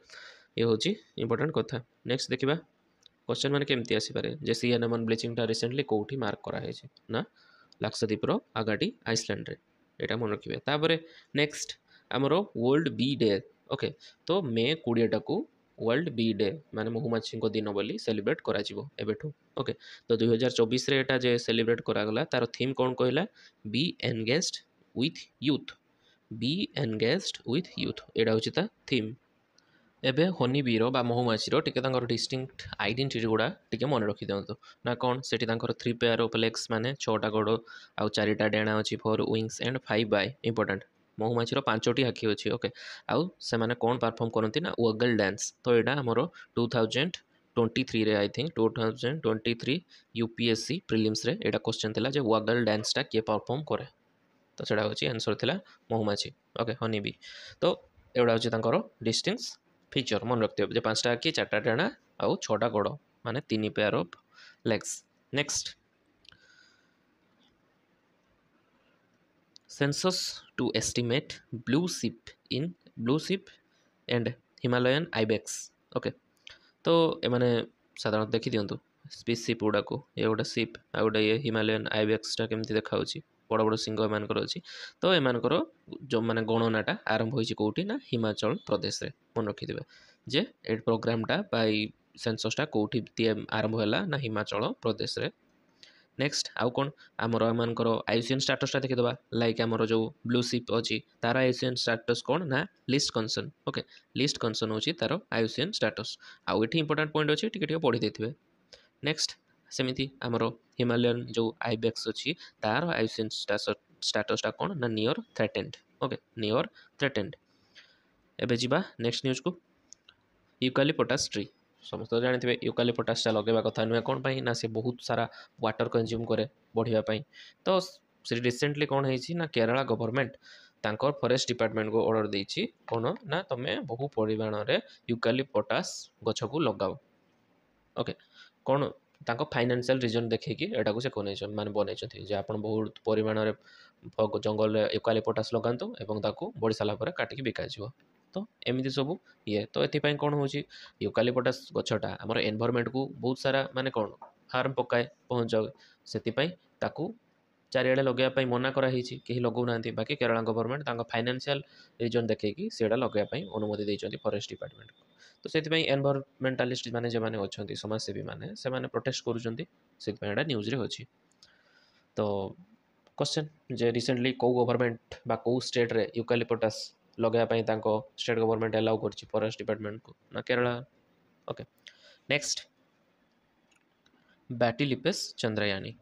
ये हूँ इंपोर्टेंट कथा नेक्स्ट देखा क्वेश्चन मैंने केमती आसीपारे जे सी आनेमोन ब्लीचिंगटा रिसेंटली कौटी मार्क कराई ना लाक्षाद्वीप आगाटी आइसलैंड रे यहाँ मन रखिए तापर नेक्स्ट आमर वर्ल्ड बी डे ओके तो मे 20 को वर्ल्ड बी डे माने महुमाछी दिन बोली सेलिब्रेट करा एबेठू ओके तो 2024 रे एटा जे सेलिब्रेट करागला तार थीम कौन कहला be engaged with youth be engaged with youth एटा होची ता थीम ଏବେ ହନି ବିର ବା ମହୁମାଛିର ଟିକେ ତାଙ୍କର ଡିଷ୍ଟିଙ୍କ୍ଟ ଆଇଡେଣ୍ଟିଟି ଗୁଡ଼ା ଟିକେ ମନେ ରଖିଦିଅନ୍ତୁ ନା କ'ଣ ସେଠି ତାଙ୍କର 3 ପେୟାର ଅଫ୍ ଲେଗ୍ସ ମାନେ 6ଟା ଗୋଡ଼ ଆଉ 4ଟା ଡେଣା ଅଛି 4 ୱିଙ୍ଗସ୍ ଆଣ୍ଡ 5 ଆଇ ଇମ୍ପୋର୍ଟାଣ୍ଟ ମହୁମାଛିର 5ଟି ଆଖି ଅଛି ଓକେ ଆଉ ସେମାନେ କ'ଣ ପରଫର୍ମ କରନ୍ତି ନା ୱଗଲ୍ ଡ୍ୟାନ୍ସ ତ ଏଇଟା ଆମର 2023ରେ ଆଇ ଥିଙ୍କ 2023 ୟୁପିଏସସି ପ୍ରିଲିମ୍ସରେ ଏଇଟା କ୍ୱେଶ୍ଚନ୍ ଥିଲା ଯେ ୱଗଲ୍ ଡ୍ୟାନ୍ସଟା କିଏ ପରଫର୍ମ କରେ ତ ସେଇଟା ହେଉଛି ଆନ୍ସର୍ ଥିଲା ମହୁମାଛି ଓକେ ହନି ବି ତ ଏଗୁଡ଼ା ହେଉଛି ତାଙ୍କର ଡିଷ୍ଟିଂସ୍ ଫିଚର ମନେ ରଖିଥିବେ ଯେ 5ଟା ଆଖି 4ଟା ଡେଣା ଆଉ 6ଟା ଗୋଡ଼ ମାନେ 3 pair of legs next census to estimate blue sheep and Himalayan ibex okay तो एमाने साधारण देखी दिंतु स्पीच सिप गुड़ा को ये गोटे सिप आ गोटे ये हिमालयन आइबेक्सटा केमती देखा बड़ बड़ सिंह एमानकर अच्छी तो एमानकर जो माने गणनाटा आरंभ होइछि कोउठी ना हिमाचल प्रदेश रे मन रखिथिबे जे ए प्रोग्रामटा बाय सेंससटा कोउठी आरंभ होला ना हिमाचल प्रदेश रे नेक्स्ट आउ कौन आमर एमानकर आयुसीएन स्टाटसटा देखिदबा लाइक आमर जो ब्लू सिप अच्छी तार आयुसीएन स्टाटस कौन ना list concern okay list concern होची तार आयुसीएन स्टाटस आउ एठी इंपोर्टेंट पॉइंट अच्छी टिके पढ़ी देथिबे नेक्स्ट सेमिति आमर हिमालयन जो आइबेक्स अच्छी तार आयुसीएन स्टाटसटा कौन ना near threatened okay near threatened एबे जिबा नेक्स्ट न्यूज को यूकालिपटास ट्री समस्त जानते यूकालिपटासटा लगेवा कथा नुहे कौन पाई ना से बहुत सारा वाटर कंज्यूम करे बढ़िया तो से रिसेंटली कौन है ना केरला गवर्नमेंट तांकर फॉरेस्ट डिपार्टमेंट को ऑर्डर देछि कौन ना तुम बहु परिमाण रे यूकालिपटास गछ को लगाओ ओके कौन तांको फाइनेंशियल रीजन देखिकी एटा को से कोने माने बनै छथि जे आपण बहुत परिमाण रे जंगल यूकालिपटास लगांतो एवं ताको बड़ी साला पर काटिकी बिका जिवो तो एमती सब ये तो ये कौन हो यूकालिपटास गछटा आमर एनवायरनमेंट को बहुत सारा माने कौन हार्म पकाए पहुँचाए से चारिड़े लगे मना कराई कहीं लगौ ना बाकी केरला गवर्नमेंट फाइनेंशियल रीजन देखिए सीटा लगे अनुमति देते फॉरेस्ट डिपार्टमेंट को तो से एनवायरमेंटालिस्ट मैंने जो मैंने अच्छा समाजसेवी मैंने से प्रोटेस्ट करूँ न्यूज रे अच्छी तो क्वेश्चन जे रिसेंटली कौ गवर्नमेंट बा कौ स्टेट रे यूकालिपटास लगाई स्टेट गवर्नमेंट अलाउ कर फॉरेस्ट डिपार्टमेंट को ना Kerala okay next Batillipes chandrayaani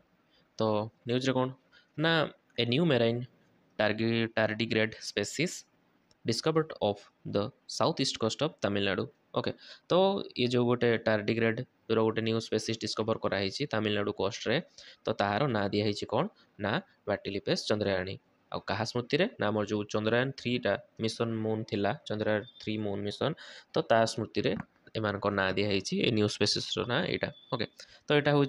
तो न्यूज रे कौन ना a new marine tardigrade species discovered off the south east coast of Tamil Nadu okay तो ये जो गोटे टार्डिग्रेड गोटे न्यू स्पेसीज डिस्कवर कराई तमिलनाडु कोस्ट रे तो तार ना दिखाई कौन ना बैटिलिपेस चंद्रयानी आ क्या स्मृति रे ना आमर जो चंद्रयान 3टा मिशन मून थिला चंद्रयान 3 मून मिशन तो ता स्मृति रे एमानक ना दिखाई ए न्यू स्पेसीज ना यहाँ ओके तो यहाँ हूँ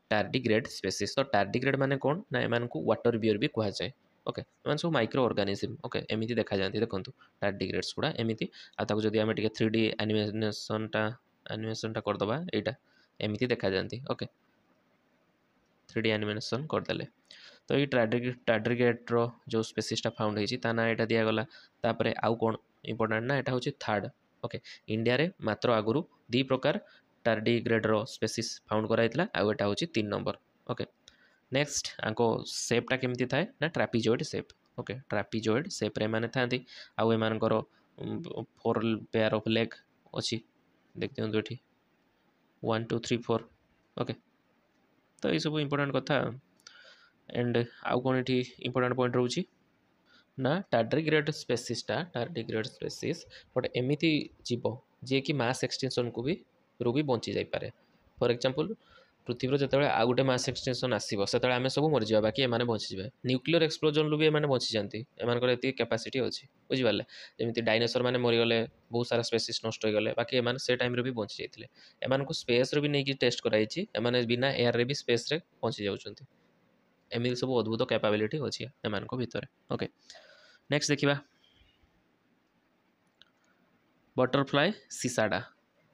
टार्डिग्रेड स्पेसीज तो टार्डिग्रेड माने कौन ना एमान को वाटर बियर भी कह जाए ओके एम सब माइक्रो ऑर्गेनिज्म ओके एमती देखा जाती देखो टार्डिग्रेड्स गुड़ा एमती आदि आम 3D एनिमेशनटा करदे यहाँ एमती देखा जाती ओके 3D एनिमेशन करदे तो ये टार्डिग्रेड्र जो स्पेसीसटा फाउंड होता ना यहाँ दिगला तापर आउ कौन इंपोर्टेंट ना यहाँ हूँ थर्ड ओके इंडिया रे मात्र आगुरी 2 प्रकार टार्डिग्रेड्र स्पेसीस फाउंड कराइला आउ एटा हूँ 3 नंबर ओके नेक्स्ट आंको सेपटा केमती थाए ना ट्रापिजॉइड सेप ओके ट्रापिजॉइड सेप रे माने थांती आउ एमानकर 4 पेयर ऑफ लेग अच्छी देख दियंतु एठी 1 2 3 4 ओके तो ये सब इंपोर्टेंट कथा एंड आउ कौन ये इंपोर्टेंट पॉइंट रोची ना टार्डिग्रेड स्पेसीस गोटे एमती जीव जी कि मास एक्सटेंशन को भी रू बंची जापे फॉर एग्जांपल पृथ्वी जो आउ गोटे मास एक्सटेंशन आसो से आम सब मरीजा बाकी एम बचीजे न्यूक्लियर एक्सप्लोजन भी एम बची जाती एम कैपेसिटी अच्छी बुझिपारे जमी डायनासोर मैंने मरीगले बहुत सारा स्पेसीस नष्ट हो गले बाकी एम से टाइम भी बची जाते एम स्पेस भी नहीं टेस्ट कराई एम बिना एयर रे भी स्पेस रे पहुँची जाऊँच एमती सब अद्भुत कैपेबिलिटी अच्छी एम भितर ओके नेक्स्ट देखा बटरफ्लाई सिसाडा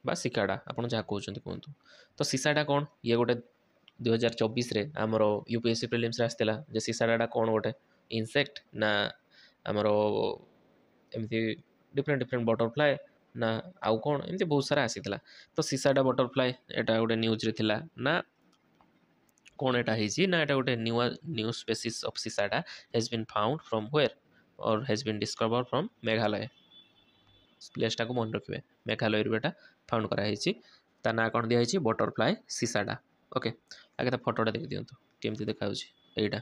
बा सिकाडा आपड़ जहाँ कहते कहतु तो सिसाडा कौन ये गोटे 2024 रे आमर यूपीएससी प्रिलिम्स आसला जे सिसाडा कौन गोटे इनसेक्ट ना आमर एमती डिफरेंट डिफरेंट बटरफ्लाई ना आउ कौन एमती बहुत सारा आसीला तो सिसाडा बटरफ्लाई एटा गोटे न्यूज रे थिला ना कौन एटा है ना एटा गोटे new species of cicada has been found from where or has been discovered from Meghalaya ପ୍ଲେସ୍ଟାକୁ ମନେ ରଖିବେ ମେଘାଲୟରୁ ଏଟା ଫାଉଣ୍ଡ କରାଯାଇଛି ତା ନାଁ କ'ଣ ଦିଆହେଇଛି ବଟରଫ୍ଲାଏ ସିସାଡା ओके आगे ता फोटोटा देखि दियंतु केमती देखा होची एटा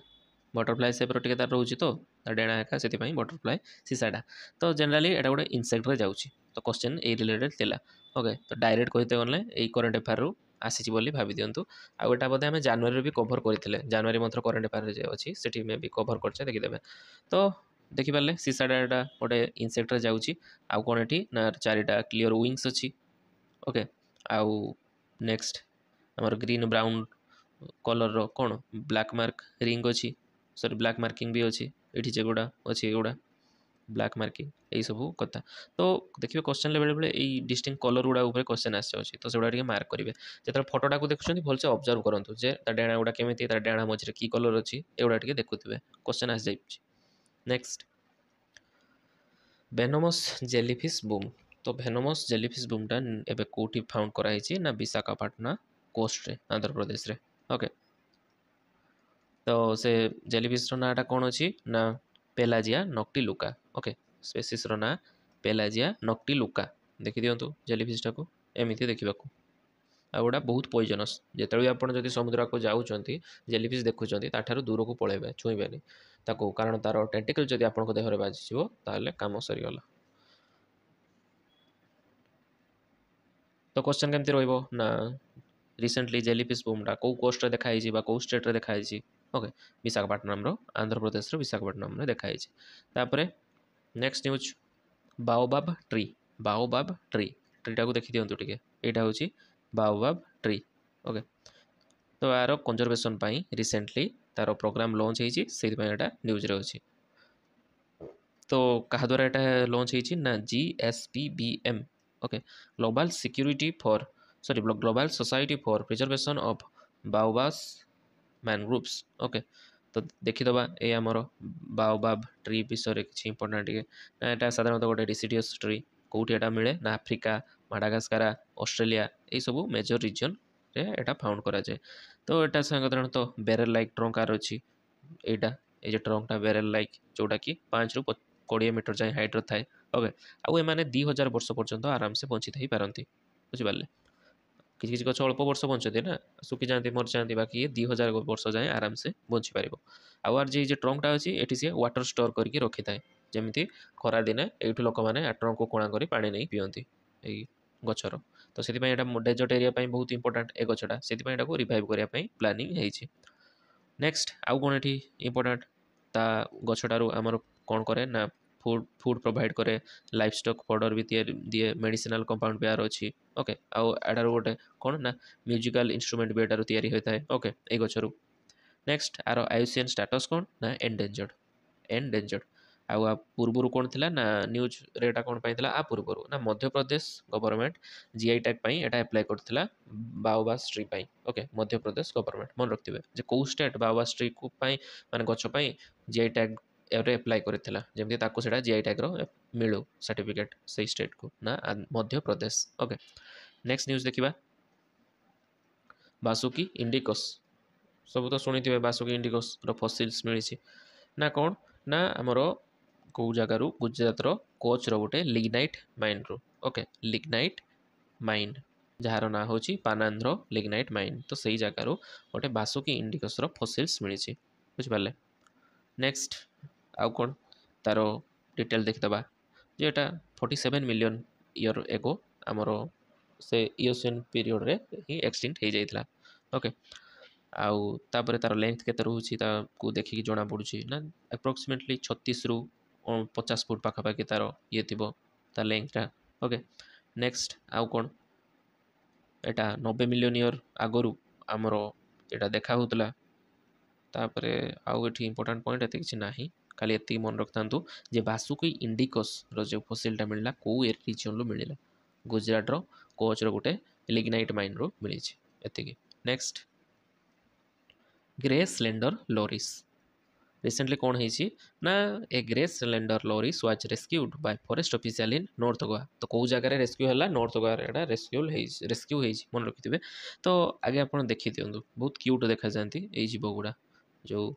बटरफ्लाई सेप रो टिके तार रहउची तो डेणा एका सेति पई बटरफ्लाई सिसाडा तो जनरली एटा गोटे इनसेक्ट रे जाउची तो क्वेश्चन ए रिलेटेड थिला ओके तो डायरेक्ट कहिते गले ए करंट अफेयर रो आसीची बोली भाबी दियंतु आ एटा बोधे हमें जनवरी रे भी कवर करथिले जनवरी मंथ रो करंट अफेयर रे जे अछि सेठी में भी कवर करछे देखि देबे तो देखि पाले सिसाडा एटा गोटे इनसेक्ट रे जाउची आ कोन एठी ना चारिटा क्लियर विंग्स अछि ओके आउ नेक्स्ट आमर ग्रीन ब्राउन कलर रो कौन ब्लैक मार्क रिंग अच्छी सॉरी ब्लैक मार्किंग भी अच्छी ये जेगुड़ा अच्छी एगुड़ा ब्लैक मार्किंग यही सब कथा तो देखिए क्वेश्चन बेले बेले यही डिस्टिंक्ट कलर गुड़ा ऊपर क्वेश्चन आसी तो सेगुड़ा टिके मार्क करेंगे जो फोटोटा को देखुं भलसे ऑब्जर्व करूँ जे डेणा गुड़ा केमी डेणा मझे की कलर अच्छी एगुड़ा टिके देखुवे क्वेश्चन आसी जाए नेक्स्ट वेनमस जेलीफिश बूम तो वेनमस जेलीफिश बूमटा एबे कोठी फाउंड कराई ना विशाखापाटना कोस्ट रे आंध्र प्रदेश रे ओके तो से जेलीफिश रो नाटा कौन अच्छी ना पेलाजिया नक्टिलुका ओके स्पेसीस रो ना पेलाजिया नक्टिलुका देखि दियंतु जेलीफिश टाको एमिति देखिबा को आ गोटा बहुत पॉइजनस जेतेबे आपण जदि समुद्र को जाउचंती जेलीफिश देखुचंती ताठारु दूर को पळेबे छुईबेनी ताको कारण तार टेंटिकल जदि आपण को देहरे बाजिजिवो ताले काम सरी गला तो क्वेश्चन केमती रहइबो ना रिसेंटली जेलीफिश बूमटा कौ कोस्ट रे देखाई बा कौ स्टेट रे देखाई ओके विशाखापट्टनम रो आंध्र प्रदेश रो विशाखापट्टनम रे देखाई तापरे नेक्स्ट न्यूज बाओबाब ट्री ट्रीटा को देखि दियंतु टिके एटा होची बाओबाब ट्री ओके तो यार कंजर्वेशन पाई रिसेंटली तार प्रोग्राम लॉन्च होईची सेति पई एटा न्यूज रे होची तो कहा द्वारा एटा लॉन्च होईची ना GSPBM okay global security for sorry global society for preservation of baobabs mangroves okay तो देखिदबा ए आमर बाओबाब ट्री विषय किसी इंपोर्टेंट टिके ना एटा साधारणतः गोटे डिसीडियस ट्री कोठी एटा मिले ना अफ्रीका माडागास्कारा ऑस्ट्रेलिया ये सब मेजर रीजन रे एटा फाउंड करा जाए तो एटा साधारणतः बेरेल लाइक ट्रंक आर अछि एटा ए जे ट्रंकटा बेरेल लाइक जोटा कि 5 रु 20 मीटर जाए हाइट रो थाए ओके आउ ए माने 2000 वर्ष पर्यंत आराम से बंची थई पारंती बुझि पाले किसी किसी गछ अल्प वर्ष बंचते ना सुखी जाती मर जाती बाकी ये 2000 वर्ष जाए आराम से बंची पार आर जे ट्रंकटा अच्छी ये सी वाटर स्टोर करके रखी थाए जमी खरा दिने ये लोक मैंने ट्रंक को कोणा कर पानी नहीं पियंती गचर तो से डेजर्ट एरिया बहुत इंपोर्टेंट ए गछटा से रिवाइव करने प्लानिंग है नेक्स्ट आउ कौन ये इंपोर्टेंट ता गछटारू आमर कौन करे ना फूड प्रोवाइड करे लाइफ स्टॉक फॉडर भी दिए मेडिसिनल कंपाउंड भी यार अच्छी ओके आउ एटार गोटे कौन ना म्यूजिकल इंस्ट्रूमेंट भी एटार तैयारी होता है ओके ए गचरू नेक्स्ट आर आयुसीएन स्टेटस कौन ना एंडेंजर्ड आ पूर्वर कौन थिला ना न्यूज रेटा कौन पाइला आ पूर्वर ना Madhya Pradesh government GI tag पाई एटा अप्लाई करथिला बाओबास ट्री पाई ओके मध्य प्रदेश गवर्नमेंट मन रखिबे जे को स्टेट बाओबास ट्री को पाई माने गछ पाई जीआई टैग एवरे अप्लाई करथिला जेमति ताको सेटा जीआई टैग रो मिलु सर्टिफिकेट सही स्टेट को ना Madhya Pradesh okay next news देखिबा बासुकी इंडिकस सब तो शुणी बासुकी इंडिकस रो फसिल्स मिली ना कौन ना आमर कौ जगार गुजरात कोच रो गोटे लिग्नाइट माइन रो ओके लिग्नाइट माइन जार ना हूँ पानांध्र लिग्नाइट माइन तो सही जगार गोटे बासुकी इंडिकस रो फसिल्स मिली बुझिपारे नेक्स्ट आउ कौन तार डिटेल देखीदबा जे एटा 47 मिलियन ईयर एगो आमर से इओसियन पीरियड रे ही एक्सटिंक्ट हो जाइथिला ओके आउ तापर तार लेंथ केते रहउछि ताकू देखिकी जना पड़ुछि ना अप्रोक्सीमेटली 36 रु 50 फुट पाखापाखि तार ये थी तार लेंथटा ओके नेक्स्ट आउ कौन एटा 90 मिलियन ईयर आगरु आमर एटा देखा होतला तापर आउ एठी इंपोर्टेंट पॉइंट एते किछि नाही खाली एति मन रखतांतु जे बासुकी इंडिकस रो जे फसिलटा मिलला को रीजन रो मिलला गुजरात रो कोच रो गोटे लिग्नाइट माइन रो मिली एतिकी next grey slender loris recently कौन है ना a grey slender loris was rescued by forest official in north Goa तो कौ जगह रेस्क्यू है नॉर्थ गोवा एटा रेस्क्यू मन रखिथे तो आगे आप देखी दिंतु बहुत क्यूट देखा जाती ये जीव गुड़ा जो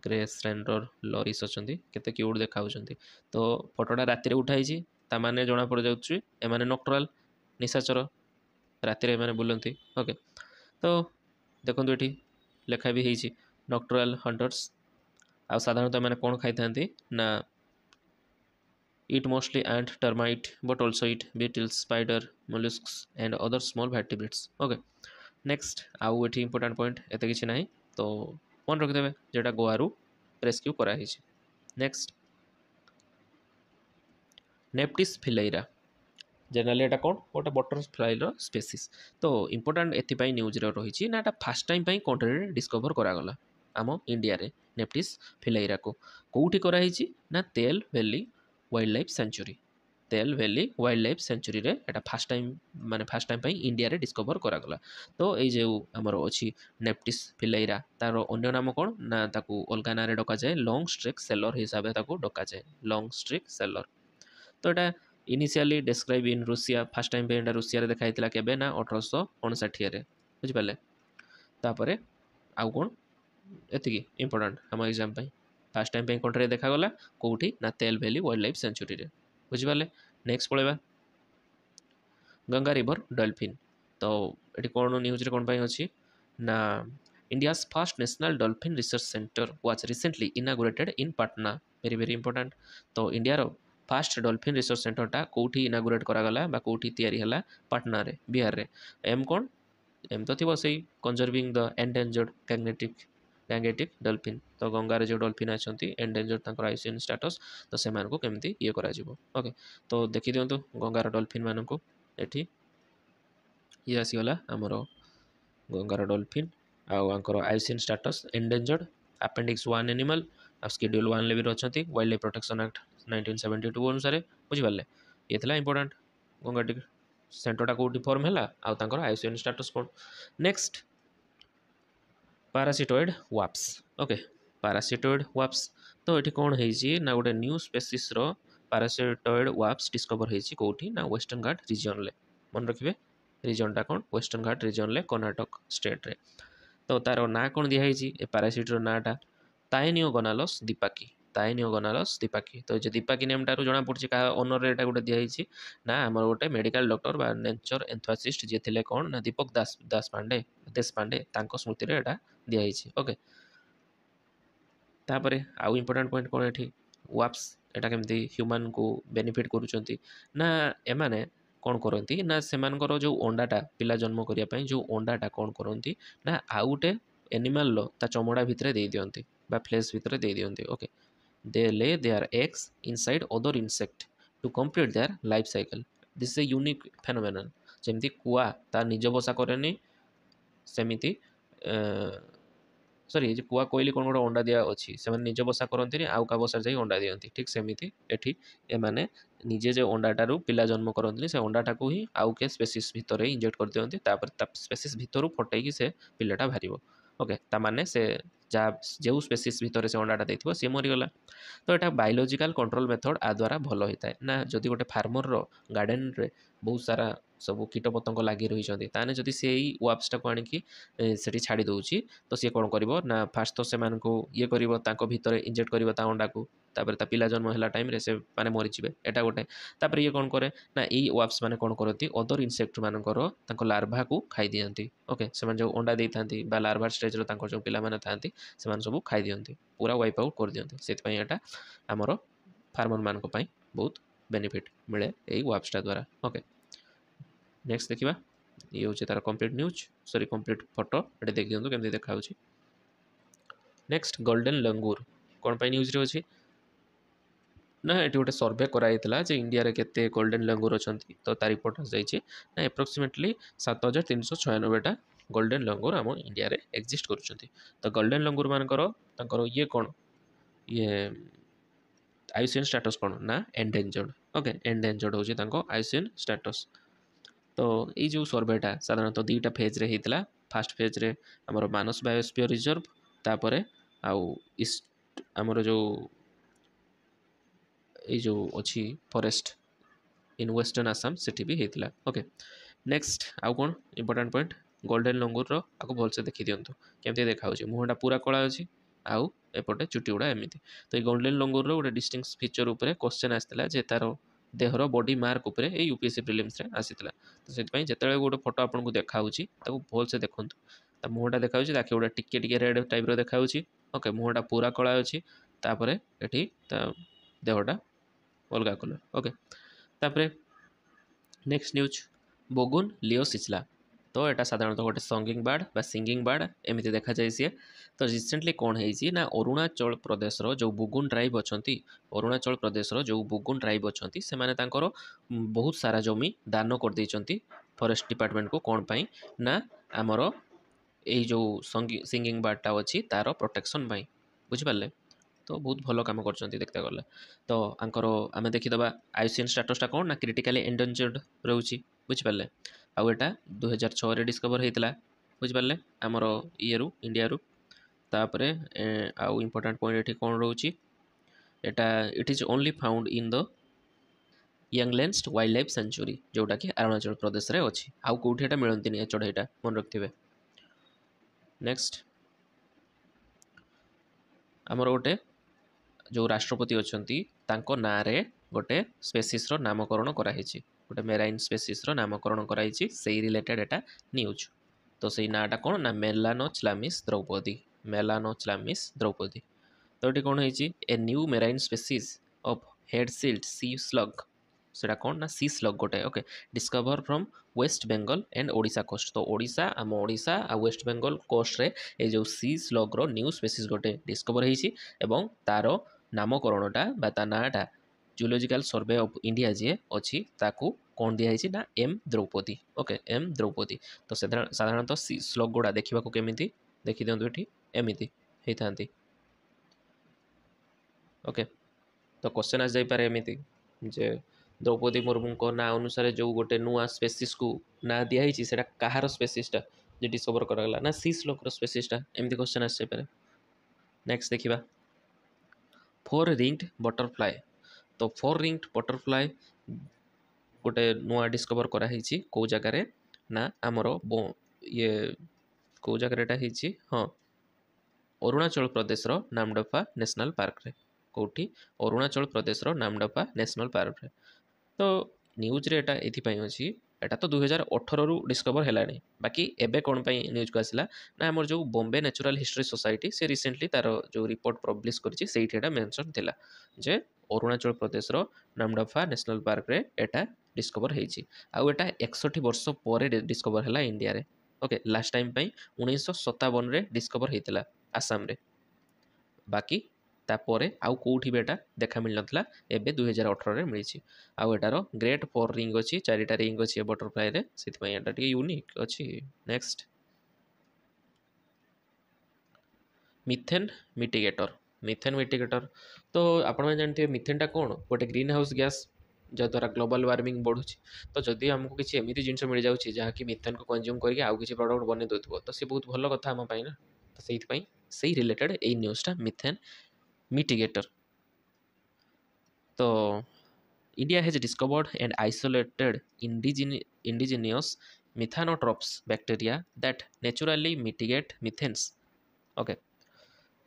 ग्रे स्लेंडर लोरिस अच्छा केते क्यूट देखा तो फोटोटा राति उठाई ତାମାନେ ଜଣାପଡ଼ିଯାଉଛି ଏମାନେ ନକ୍ଟରାଲ୍ ନିଶାଚର, ରାତିରେ ଏମାନେ ବୁଲନ୍ତି। ଓକେ, ତ ଦେଖନ୍ତୁ ଏଠି ଲେଖା ବି ହେଇଛି ନକ୍ଟରାଲ୍ ହଣ୍ଟର୍ସ। ଆଉ ସାଧାରଣତଃ ଏମାନେ କ'ଣ ଖାଇଥାନ୍ତି ନା eat mostly ant, termite, but also eat beetles, spider, mollusks and other small vertebrates. Okay, next ଆଉ ଏଠି important point ଏତେ କିଛି ନାହିଁ, ତ ମନେ ରଖିଦେବେ ଯେଟା ଗୋଆରୁ ରେସ୍କ୍ୟୁ କରାହେଇଛି। ନେକ୍ସଟ ନେପ୍ଟିସ୍ ଫିଲେଇରା, ଜେନେରାଲି ଏଟା କ'ଣ ଗୋଟେ ବଟରଫ୍ଲାଇର ସ୍ପେସିସ୍। ତ ଇମ୍ପୋର୍ଟାଣ୍ଟ ଏଥିପାଇଁ ନ୍ୟୁଜ୍ରେ ରହିଛି ନା ଏଟା ଫାର୍ଷ୍ଟ ଟାଇମ୍ ପାଇଁ କଣ୍ଟ୍ରିରେ ଡିସ୍କଭର କରାଗଲା ଆମ ଇଣ୍ଡିଆରେ ନେପ୍ଟିସ୍ ଫିଲେଇରାକୁ। କେଉଁଠି କରାହେଇଛି ନା ତେଲ ଭ୍ୟାଲି ୱାଇଲ୍ଡ ଲାଇଫ୍ ସେଞ୍ଚୁରୀ। ତେଲ ଭ୍ୟାଲି ୱାଇଲ୍ଡ ଲାଇଫ୍ ସେଞ୍ଚୁରୀରେ ଏଟା ଫାର୍ଷ୍ଟ ଟାଇମ୍ ପାଇଁ ଇଣ୍ଡିଆରେ ଡିସ୍କଭର କରାଗଲା। ତ ଏଇ ଯେଉଁ ଆମର ଅଛି ନେପ୍ଟିସ୍ ଫିଲେଇରା, ତାର ଅନ୍ୟ ନାମ କ'ଣ ନା ତାକୁ ଅଲଗା ନାଁରେ ଡକାଯାଏ ଲଙ୍ଗ ଷ୍ଟ୍ରିକ୍ ସେଲର ହିସାବରେ ତାକୁ ଡକାଯାଏ, ଲଙ୍ଗ ଷ୍ଟ୍ରିକ୍ ସେଲର। ତ ଏଟା initially describe in Russia, first time ପାଇଁ ଏଟା ରୁଷିଆରେ ଦେଖା ହେଇଥିଲା କେବେ ନା 1859ରେ, ବୁଝିପାରିଲେ। ତାପରେ ଆଉ କ'ଣ ଏତିକି ଇମ୍ପୋର୍ଟାଣ୍ଟ ଆମ ଏକ୍ଜାମ୍ ପାଇଁ, ଫାର୍ଷ୍ଟ ଟାଇମ୍ ପାଇଁ କଣ୍ଟ୍ରିରେ ଦେଖାଗଲା କେଉଁଠି ନା ତେଲ ଭ୍ୟାଲି ୱାଇଲ୍ଡ ଲାଇଫ୍ ସେଞ୍ଚୁରୀରେ, ବୁଝିପାରିଲେ। ନେକ୍ସଟ ପଳେଇବା ଗଙ୍ଗା ରିଭର ଡଲଫିନ୍। ତ ଏଠି କ'ଣ ନ୍ୟୁଜ୍ରେ କ'ଣ ପାଇଁ ଅଛି ନା India's first national dolphin research centre was recently inaugurated in Patna. Very very important. ତ ଇଣ୍ଡିଆର ଫାର୍ଷ୍ଟ ଡଲଫିନ୍ ରିସର୍ଚ୍ଚ ସେଣ୍ଟରଟା କେଉଁଠି ଇନାଗୁରେଟ୍ କରାଗଲା ବା କେଉଁଠି ତିଆରି ହେଲା, ପାଟନାରେ, ବିହାରରେ। ଏମ୍ କ'ଣ, ଏମ୍ ତ ଥିବ ସେଇ କନଜର୍ଭିଂ ଦ ଏଣ୍ଡେଞ୍ଜର୍ଡ ଗ୍ୟାଙ୍ଗେଟିକ୍ ଡଲଫିନ୍। ତ ଗଙ୍ଗାରେ ଯେଉଁ ଡଲଫିନ୍ ଅଛନ୍ତି ଏଣ୍ଡେଞ୍ଜର୍ଡ ତାଙ୍କର ଆଇସିଏନ୍ ଷ୍ଟାଟସ୍, ତ ସେମାନଙ୍କୁ କେମିତି ଇଏ କରାଯିବ। ଓକେ, ତ ଦେଖିଦିଅନ୍ତୁ ଗଙ୍ଗାର ଡଲଫିନ୍ ମାନଙ୍କୁ। ଏଠି ଇଏ ଆସିଗଲା ଆମର ଗଙ୍ଗାର ଡଲଫିନ୍ ଆଉ ଆଙ୍କର ଆଇସିଏନ୍ ଷ୍ଟାଟସ୍ ଏଣ୍ଡେଞ୍ଜର୍ଡ, ଆପେଣ୍ଡିକ୍ସ 1 ଆନିମାଲ୍, ଆଉ ସ୍କେଡ୍ୟୁଲ୍ 1 ବି ଅଛନ୍ତି ୱାଇଲ୍ଡ ଲାଇଫ୍ ପ୍ରୋଟେକ୍ସନ୍ ଆକ୍ଟ 1972 ଅନୁସାରେ, ବୁଝିପାରିଲେ। ଇଏ ଥିଲା ଇମ୍ପୋର୍ଟାଣ୍ଟ ଗଙ୍ଗା ସେଣ୍ଟରଟା କେଉଁଠି ଫର୍ମ ହେଲା ଆଉ ତାଙ୍କର ଆଇସିଏନ୍ ଷ୍ଟାଟସ୍ କ'ଣ। ନେକ୍ସଟ ପାରାସିଟଏଡ୍ ୱାପ୍ସ। ଓକେ, ପାରାସିଟଏଡ୍ ୱାପ୍ସ। ତ ଏଠି କ'ଣ ହେଇଛି ନା ଗୋଟେ ନ୍ୟୁ ସ୍ପେସିସ୍ର ପାରାସିଟଏଡ୍ ୱାପ୍ସ ଡିସ୍କଭର ହେଇଛି କେଉଁଠି ନା ୱେଷ୍ଟର୍ଣ୍ଣ ଘାଟ ରିଜିଅନ୍ରେ। ମନେ ରଖିବେ ରିଜନଟା କ'ଣ, ୱେଷ୍ଟର୍ଣ୍ଣ ଘାଟ ରିଜନରେ କର୍ଣ୍ଣାଟକ ଷ୍ଟେଟ୍ରେ। ତ ତାର ନାଁ କ'ଣ ଦିଆହେଇଛି ଏ ପାରାସିଟ୍ର ନାଁଟା, ତାଇନିଓଗୋନାଲସ୍ ଦିପାକି। ତାଇନିଓଗୋନାଲସ୍ ଦିପାକି। ତ ଏ ଯେ ଦିପାକି ନେମ୍ଟାରୁ ଜଣାପଡ଼ୁଛି କାହା ଅନରରେ ଏଇଟା ଗୋଟେ ଦିଆହେଇଛି ନା ଆମର ଗୋଟେ ମେଡ଼ିକାଲ ଡକ୍ଟର ବା ନେଚର ଏନ୍ଥୁଆସିଷ୍ଟ ଯିଏ ଥିଲେ କ'ଣ ନା ଦୀପକ ଦେଶପାଣ୍ଡେ, ତାଙ୍କ ସ୍ମୃତିରେ ଏଇଟା ଦିଆହେଇଛି। ଓକେ, ତାପରେ ଆଉ ଇମ୍ପୋର୍ଟାଣ୍ଟ ପଏଣ୍ଟ କ'ଣ ଏଠି, ୱାପ୍ସ ଏଇଟା କେମିତି ହ୍ୟୁମାନକୁ ବେନିଫିଟ୍ କରୁଛନ୍ତି ନା ଏମାନେ କ'ଣ କରନ୍ତି ନା ସେମାନଙ୍କର ଯେଉଁ ଅଣ୍ଡାଟା ପିଲା ଜନ୍ମ କରିବା ପାଇଁ ଯେଉଁ ଅଣ୍ଡାଟା କ'ଣ କରନ୍ତି ନା ଆଉ ଗୋଟେ ଏନିମାଲର ତା ଚମଡ଼ା ଭିତରେ ଦେଇଦିଅନ୍ତି ବା ଫ୍ଲେସ୍ ଭିତରେ ଦେଇଦିଅନ୍ତି। Okay, they lay their eggs inside other insect to complete their life cycle. This a unique phenomenon. ଯେମିତି କୁଆ ତା ନିଜ ବସା କରେନି, ସେମିତି ସରି ଯେ କୁଆ କୋଇଲି କ'ଣ ଗୋଟେ ଅଣ୍ଡା ଦିଆ ଅଛି, ସେମାନେ ନିଜ ବସା କରନ୍ତିନି ଆଉ କାହା ବସାରେ ଯାଇ ଅଣ୍ଡା ଦିଅନ୍ତି। ଠିକ୍ ସେମିତି ଏଠି ଏମାନେ ନିଜେ ଯେ ଅଣ୍ଡାଟାରୁ ପିଲା ଜନ୍ମ କରନ୍ତିନି, ସେ ଅଣ୍ଡାଟାକୁ ହିଁ ଆଉ କେ ସ୍ପେସିସ୍ ଭିତରେ ଇଞ୍ଜେକ୍ଟ କରିଦିଅନ୍ତି, ତାପରେ ତା ସ୍ପେସିସ୍ ଭିତରୁ ଫଟେଇକି ସେ ପିଲାଟା ବାହାରିବ। ଓକେ, ତାମାନେ ସେ ଯାହା ଯେଉଁ ସ୍ପେସିସ୍ ଭିତରେ ସେ ଅଣ୍ଡାଟା ଦେଇଥିବ ସିଏ ମରିଗଲା। ତ ଏଇଟା ବାୟୋଲୋଜିକାଲ କଣ୍ଟ୍ରୋଲ ମେଥଡ଼ ଆ ଦ୍ୱାରା ଭଲ ହୋଇଥାଏ ନା ଯଦି ଗୋଟେ ଫାର୍ମରର ଗାର୍ଡ଼େନରେ ବହୁତ ସାରା ସବୁ କୀଟପତଙ୍ଗ ଲାଗି ରହିଛନ୍ତି, ତାହେଲେ ଯଦି ସେଇ ୱାପ୍ସଟାକୁ ଆଣିକି ସେଠି ଛାଡ଼ି ଦେଉଛି ତ ସିଏ କ'ଣ କରିବ ନା ଫାଷ୍ଟ ତ ସେମାନଙ୍କୁ ଇଏ କରିବ, ତାଙ୍କ ଭିତରେ ଇଞ୍ଜେକ୍ଟ କରିବ ତା ଅଣ୍ଡାକୁ, ତାପରେ ତା ପିଲା ଜନ୍ମ ହେଲା ଟାଇମ୍ରେ ସେ ମାନେ ମରିଯିବେ, ଏଇଟା ଗୋଟେ। ତାପରେ ଇଏ କ'ଣ କରେ ନା ଏଇ ୱାପ୍ସ ମାନେ କ'ଣ କରନ୍ତି ଅଦର ଇନସେକ୍ଟ ମାନଙ୍କର ତାଙ୍କ ଲାର୍ଭାକୁ ଖାଇଦିଅନ୍ତି। ଓକେ, ସେମାନେ ଯେଉଁ ଅଣ୍ଡା ଦେଇଥାନ୍ତି ବା ଲାର୍ଭା ଷ୍ଟେଜ୍ର ତାଙ୍କର ଯେଉଁ ପିଲାମାନେ ଥାନ୍ତି ସେମାନେ ସବୁ ଖାଇଦିଅନ୍ତି, ପୁରା ୱାଇପ୍ ଆଉଟ୍ କରିଦିଅନ୍ତି। ସେଥିପାଇଁ ଏଇଟା ଆମର ଫାର୍ମରମାନଙ୍କ ପାଇଁ ବହୁତ ବେନିଫିଟ୍ ମିଳେ ଏଇ ୱାପ୍ସଟା ଦ୍ୱାରା। ଓକେ, ନେକ୍ସଟ ଦେଖିବା, ଇଏ ହେଉଛି ତାର କମ୍ପ୍ଲିଟ୍ ନ୍ୟୁଜ୍, ସରି କମ୍ପ୍ଲିଟ୍ ଫଟୋ, ଏଠି ଦେଖିଦିଅନ୍ତୁ କେମିତି ଦେଖାହେଉଛି। ନେକ୍ସଟ ଗୋଲ୍ଡେନ୍ ଲଙ୍ଗୁର କ'ଣ ପାଇଁ ନ୍ୟୁଜ୍ରେ ଅଛି ନା ଏଠି ଗୋଟେ ସର୍ଭେ କରାଯାଇଥିଲା ଯେ ଇଣ୍ଡିଆରେ କେତେ ଗୋଲ୍ଡେନ୍ ଲଙ୍ଗୁର ଅଛନ୍ତି, ତ ତା ରିପୋର୍ଟ ଆସିଯାଇଛି ନା ଆପ୍ରୋକ୍ସିମେଟଲି 7396ଟା ଗୋଲ୍ଡେନ୍ ଲଙ୍ଗୁର ଆମ ଇଣ୍ଡିଆରେ ଏକ୍ଜିଷ୍ଟ କରୁଛନ୍ତି। ତ ଗୋଲ୍ଡେନ୍ ଲଙ୍ଗୁର ମାନଙ୍କର ତାଙ୍କର ଇଏ କ'ଣ, ଇଏ ଆଇସିଏନ୍ ଷ୍ଟାଟସ୍ କ'ଣ ନା ଏଣ୍ଡେଞ୍ଜର୍ଡ। ଓକେ, ଏଣ୍ଡେଞ୍ଜର୍ଡ ହେଉଛି ତାଙ୍କ ଆଇସିଏନ୍ ଷ୍ଟାଟସ୍। ତ ଏଇ ଯେଉଁ ସର୍ଭେଟା ସାଧାରଣତଃ 2ଟା ଫେଜ୍ରେ ହେଇଥିଲା। ଫାର୍ଷ୍ଟ ଫେଜ୍ରେ ଆମର ମାନସ ବାୟୋସ୍ଫିୟର ରିଜର୍ଭ, ତାପରେ ଆଉ ଇଷ୍ଟ ଆମର ଯେଉଁ ଏଇ ଯେଉଁ ଅଛି ଫରେଷ୍ଟ ଇନ୍ ୱେଷ୍ଟର୍ଣ୍ଣ ଆସାମ ସେଠି ବି ହେଇଥିଲା। ଓକେ, ନେକ୍ସଟ ଆଉ କ'ଣ ଇମ୍ପୋର୍ଟାଣ୍ଟ ପଏଣ୍ଟ, ଗୋଲ୍ଡେନ୍ ଲଙ୍ଗୁରର ଆକୁ ଭଲସେ ଦେଖିଦିଅନ୍ତୁ କେମିତି ଦେଖାହେଉଛି। ମୁହଁଟା ପୁରା କଳା ଅଛି ଆଉ ଏପଟେ ଚୁଟି ଗୁଡ଼ା ଏମିତି। ତ ଏଇ ଗୋଲ୍ଡେନ୍ ଲଙ୍ଗୁରର ଗୋଟେ ଡିଷ୍ଟିଂକ୍ଟ ଫିଚର ଉପରେ କ୍ୱେଶ୍ଚନ୍ ଆସିଥିଲା ଯେ ତାର देहर बॉडी मार्क उपरे ए यूपीएससी प्रिलिम्स रे आसीतला तो सेति जेतेबेले गोटे फोटो आपको देखाऊँगी ताकू भल से देखूँ ता मुहटा देखाऊँगी आखि गुड़ा टिके टिके रेड टाइप रो देखाऊँगी ओके मुहटा पूरा कला अच्छी तापरे एठी ता देहटा अलगा कलर ओके तापरे नेक्स्ट न्यूज बगुन लिओ सिचला तो यहाँ साधारणतः गोटे संगिंग बार्ड बा सिंगिंग बार्ड एमती देखा जाए सी तो रिसेंटली कौन है ना अरुणाचल प्रदेश जो बुगुन ट्राइब अच्छा अरुणाचल प्रदेश जो बुगुन ट्राइब अच्छा से बहुत सारा जमी दान कर फॉरेस्ट डिपार्टमेंट को कौन पाई ना आमर यही जो सिंगिंग बार्डटा अच्छी तार प्रोटेक्शन बुझिपारे तो बहुत भल कम कर देखते गले तो आंकर आम देखीदे आईसीएन स्टाटसटा कौन ना क्रिटिकाली एंडेंजर्ड रोचे बुझिपारे आउ एटा 2006 डिस्कवर होता बुझिपारे आमर ये इंडिया तापर आउ इम्पोर्टाट पॉइंट ये कौन रोचे एटा it is only found in the Eaglenest wildlife sanctuary जोटा कि अरुणाचल प्रदेश में अच्छी आउ कौटी एटा मिलती ए चढ़ईटा मन रखिए नेक्स्ट आमर गोटे जो राष्ट्रपति अच्छा ना गोटे स्पेसीस नामकरण कराई गोटे मेराइन स्पेसीस नामकरण कराई से रिलेटेड एटा न्यूज तो से नाटा कौन ना मेलानोच्लामिस द्रौपदी तो ये कौन है a new marine species of head shield sea slug सेटा कौन ना सी स्लग गोटे okay discover from West Bengal and Odisha coast तो ओडिशा आम ओडिशा आ वेस्ट बेंगल कोस्ट रे ए जो सी स्लग रो न्यू स्पेसीस गोटे डिस्कवर होती एवं तार नामकरणटा बा ता नाटा जूलोजिकल सर्वे ऑफ इंडिया जी अच्छी ताकू कौन दिखाई ना M Draupadi okay M Draupadi तो साधारणतः सी स्लग गुड़ा देखा केमी देखी दिखाँ ये एमती होता ओके तो क्वेश्चन आस जापे एमती जे द्रौपदी मुर्मू को ना अनुसार जो गोटे नुआ स्पेसीस को ना दिखाई से कहार स्पेसीसटा जो डिस्कवर कराला ना सी स्लग स्पेसीसटा एमती क्वेश्चन आस जापे नेक्स्ट देखा फोर रिंग्ड बटरफ्लाई तो फोर रिंग्ड बटरफ्लाई गोटे नुआ डिस्कवर कराई कौ जगार ना आमर ये कौ जगह हाँ अरुणाचल प्रदेश नामडफा नेशनल पार्क रे कौटी अरुणाचल प्रदेश नामडफा नेशनल पार्क रे तो न्यूज रे एटा एथिपाई अछि एटा तो 2018 रु डिस्कवर हेलानी बाकी एबे कौन पाई न्यूज को आसला ना आमर जो बॉम्बे नेचुरल हिस्ट्री सोसाइटी से रिसेंटली तार जो रिपोर्ट पब्लिश करछि सेठी एटा मेंशन थिला जे अरुणाचल प्रदेश नामडफा नेशनल पार्क रे एटा डिस्कवर हेछि आ एटा 61 वर्ष पर डिस्कवर हैला इंडिया रे ओके लास्ट टाइम पाई 1957 रे डिस्कवर हेतिला आसाम रे बाकी तापर आउ कौटी बेटा देखा मिल नाला एवं 2018 मिली आउ एटार ग्रेट फोर रिंग अच्छी चारिटा रिंग अच्छी बटरफ्लाई रे से यूनिक अच्छी नेक्स्ट मिथेन मिटिगेटर तो आपने जानते हैं मिथेनटा कौन गोटे ग्रीन हाउस गैस जद्वारा ग्लोबल वार्मिंग बढ़ुँ तो जदि आमको किसी एमती जिन मिल जाऊँगी जहाँकि मिथेन को कंज्यूम करके आउ किसी प्रोडक्ट बन दूथ तो सी बहुत भल कथा आम ना तो से रिलेटेड यही न्यूज़टा मिथेन मिटिगेटर तो India has discovered and isolated indigenous methanotrophs bacteria that naturally mitigate methanes okay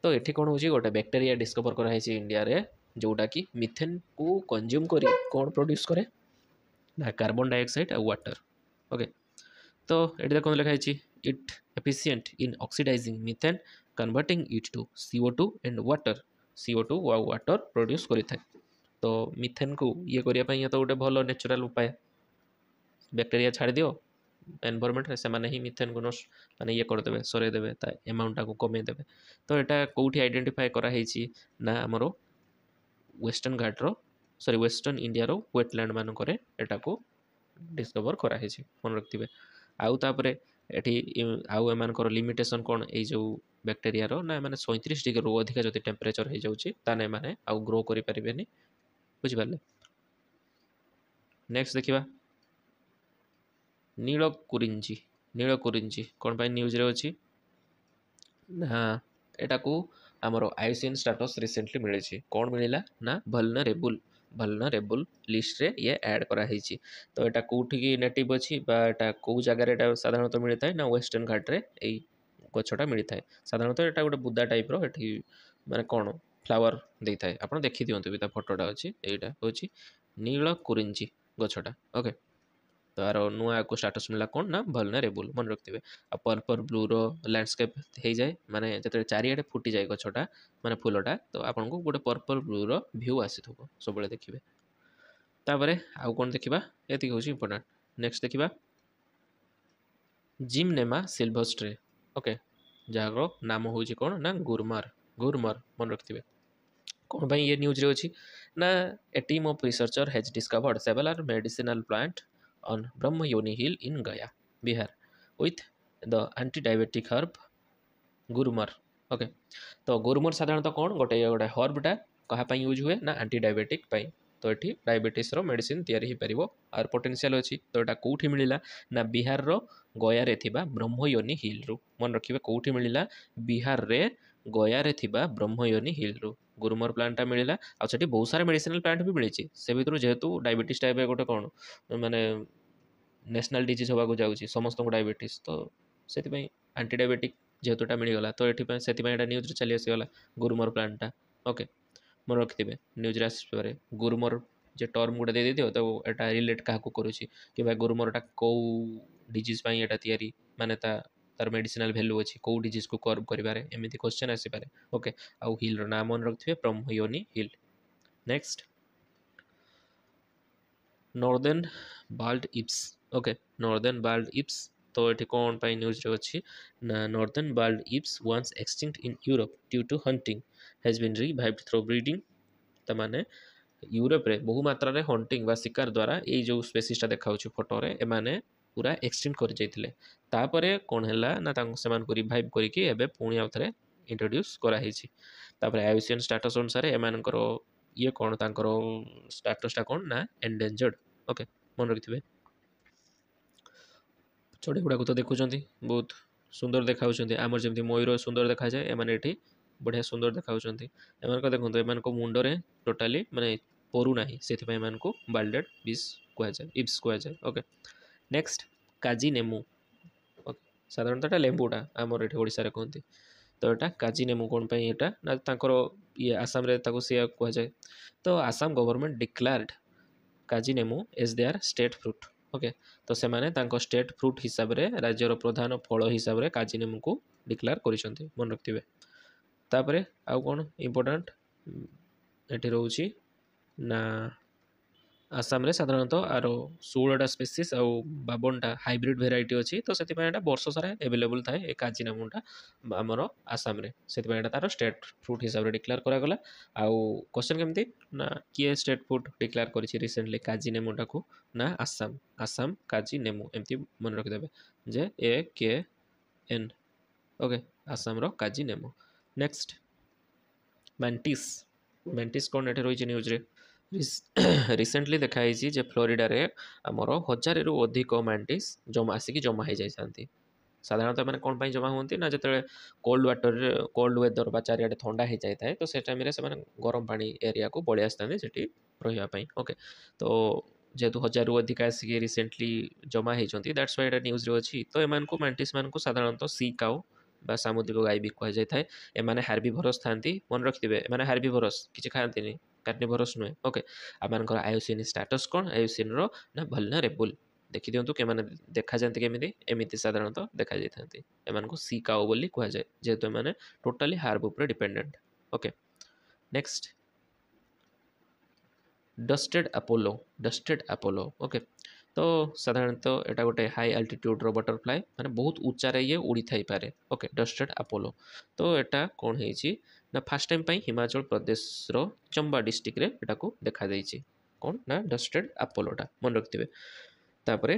तो ये कौन हो गोटे बैक्टीरिया डिस्कवर कराई इंडिया रे जोटा कि मिथेन को कंज्यूम करी कौन प्रोड्यूस करे ना कार्बन डाइऑक्साइड और वाटर ओके तो ये देखो लिखाई it efficient in oxidizing methane converting it to CO2 and water CO2 व वाटर प्रोड्यूस करें तो मिथेन को ये करने तो गोटे भल नेचुरल उपाय बैक्टीरिया छाड़ दियो एनवायरमेंट रे से माने ही मिथेन को नष्ट माने ये करदेवे सरेदेवे ता अमाउंटा को कमेदेवे तो यहाँ कौटी आइडेंटिफाई कराई ना आमर वेस्टर्न घाट सॉरी वेस्टर्न इंडिया वेटलैंड मानक एटा को डिस्कवर कराई मन रखिए आउ तापरे एठी आउ एमानकर लिमिटेशन कौन ये जो बैक्टीरिया ना मैंने 37 डिग्री रू अधिक जब टेम्परेचर हो जाऊँगी ताने मैंने आउ ग्रो करें बुझिपारे नेक्स्ट देखा नीलकुरिंजी कौन पाई न्यूज रे अच्छी हाँ एटा को आमर आईसीएन स्टाटस रिसेंटली मिली कौन मिलला ना भलनरेबुल लिस्ट रे ये ऐड कराई तो यहाँ कौटी नेटिव अच्छी बा कौ जगार साधारणतः मिलता है ना वेस्टर्न घाट रे यही गछटा मिलता है साधारणतः यहाँ गोटे बुदा टाइप री माने कौन फ्लावर दे था आप देखी दिखाँ भी फोटोटा अच्छी यहाँ हूँ नील कुरिंजी गछटा ओके तार नुआ को स्टाटस मिला कौन ना भलनरेबल मन रखिथे आ पर्पल ब्लू रो लैंडस्केप हो जाए माने जते चारियाडे फुटी जाए गछटा माने फूलटा तो आपन को गोटे पर्पल ब्लू रो व्यू आसीथबो सब बेले देखिबे तापरे आउ कोन देखिबा एति होची इंपोर्टेंट नेक्स्ट देखिबा जिमनेमा सिल्वस्ट्रे ओके जारो नाम होची कोन ना गुरमर गुरमर मन रखिथे कौन भाई ये न्यूज रे अछि ना a team of researcher has discovered several medicinal plant on Brahmayoni hill in Gaya Bihar with the anti diabetic herb gurmar okay तो गुरुमर साधारणतः कौन गोटे गोटे हर्बटा कहा यूज हुए ना एंटी डायबिटिक तो ये डायबिटीज मेडिसिन तैयारी हो पार आर पोटेंशियल अच्छी तो यहाँ कौटी मिलला ना बिहार रो गया रे थिबा ब्रह्मयोनि हिल रु मन रखिए कौटी मिलला बिहार रे गया रे थिबा ब्रह्मयोनि हिल रु गुरुमर प्लांटा मिलला आ सेठी बहुत सारा मेडिसिनल प्लांट भी मिली से भितर जेहेतु डायबिटीज टाइप गोटे कौन माने नेशनल डिजीज होगा जाऊँगी समस्त डायबिटीज तो से एंटी डायबिटिक जेहेतुटा मिलगला तो ये से न्यूज चली आसीगला गुरुमर प्लांटा ओके मन रखिथे न्यूज आसपे गुरुमर जे टर्म गोटे दे दियो तो यहाँ रिलेट क्या करुच्ची कि भाई गुरुमरटा कौ डिजीज यहाँ तैयारी माने तार मेडिसिनल भैल्यू अच्छी कौ डिजीज को कर्व करें एमती क्वेश्चन आसीपे ओके आउ हिल नाम मन रखिथे Brahmayoni hill next northern bald ibis okay northern bald ibis तो ये कौन पाई न्यूज रे अच्छी ना northern bald ibis once extinct in Europe due to hunting has been revived through breeding तो माने यूरोप रे बहु मात्रा रे हंटिंग बा शिकार द्वारा ये जो स्पेसीसटा देखा फोटो रे एमाने पूरा एक्सटिंक्ट कर जाइथिले तापरे कोन हैला ना तांको समान को रिवाइव करिकि एबे पुणी आउथरे इंट्रोड्यूस करा हिची तापरे आईयूसीएन स्टेटस अनुसार एमानकर ये कौन तांकर स्टेटसटा कौन ना एंडेंजर्ड ओके मन रखिथे चढ़ई गुड़ाक तो देखुं बहुत सुंदर देखा आमर जमी मयूर सुंदर देखा जाए एम ये बढ़िया सुंदर देखा देखो एम मुंडे टोटाली माने परू ना से बाल्डेड बीस कहुए इप्स कहुए ओके नेक्स्ट काजी नेमु ओके साधारणतः लेंबूटा आमर ये ओडिशा कहते तो यहाँ काजी नेमु कौन पाई यहाँ ना तांकर ये आसाम रे ताको से कहुए तो Assam government declared Kaji Nemu as their state fruit okay तो से माने तांको स्टेट फ्रूट हिसाब रे राज्यर प्रधान फल हिसाब रे काजी नेमु को डिक्लेयर करिसंती मन रखिथिबे तापरे आउ कोन इंपोर्टेंट एठी रहउची ना आसाम रे साधारणतः आरो 16टा स्पीसीज आउ 52टा हाइब्रिड वेराइटी अछि तो सेति एटा वर्ष सारा अवेलेबल थाए ए काजी नेमुटा हमरो आसाम रे सेति एटा तारो स्टेट फ्रूट हिसाब रे डिक्लेयर करा गला आउ क्वेश्चन केमती ना किए स्टेट फ्रूट डिक्लेयर करिछि रिसेंटली काजी नेमुटा को ना आसाम आसाम काजी नेमु एमती मन रखि देबे जे ए के एन ओके आसाम रो काजी नेमु नेक्स्ट मैंटिस मैंटिस कोन एठे रहिछि न्यूज रे रिसेंटली देखाई जे फ्लोरिडा रे आमर 1000 रु अधिक मैंटिस जमा आसिक जमा हो जाती साधारणतः मैंने कौन जमा होती ना जो कोल्ड वाटर कोल्ड वेदर बा चारियाडे ठंडा हो जाए तो से टाइम से गरम पानी एरिया को पलि आसता से रही ओके तो जेहेतु 1000 रु अधिक आसिक रिसेंटली जमा होती दैट्स व्हाई न्यूज रे अच्छी तो एम मैंटिस मान साधारणतः सी काउ बा सामुद्रिक गाई भी कह जाए एमाने हार्बिवरस था मन रखिथे एमाने हार्बिवरस किसी खाती कार्निवरस नुहे ओके आमर आईयूसीएन स्टेटस कौन आईयूसीएन रो ना भलनरेबल देखी दिंतु के देखा जाते केमी एमती साधारणतः देखा जाती एम सी काउ बोली कह जाए जेहेतु एम टोटाली हार्ब उपर dependent okay next dusted Apollo okay तो साधारणतः यहाँ गोटे हाई अल्टीट्यूड बटरफ्लाई माने बहुत उच्चारे ये उड़ी थाई पारे ओके डस्टेड अपोलो तो यहाँ कौन है ना फास्ट टाइम पाई हिमाचल प्रदेश रो चंबा डिस्ट्रिक्ट रे एटा को देखा जाइए कौन ना डस्टेड अपोलोटा मन रखिथे तापरे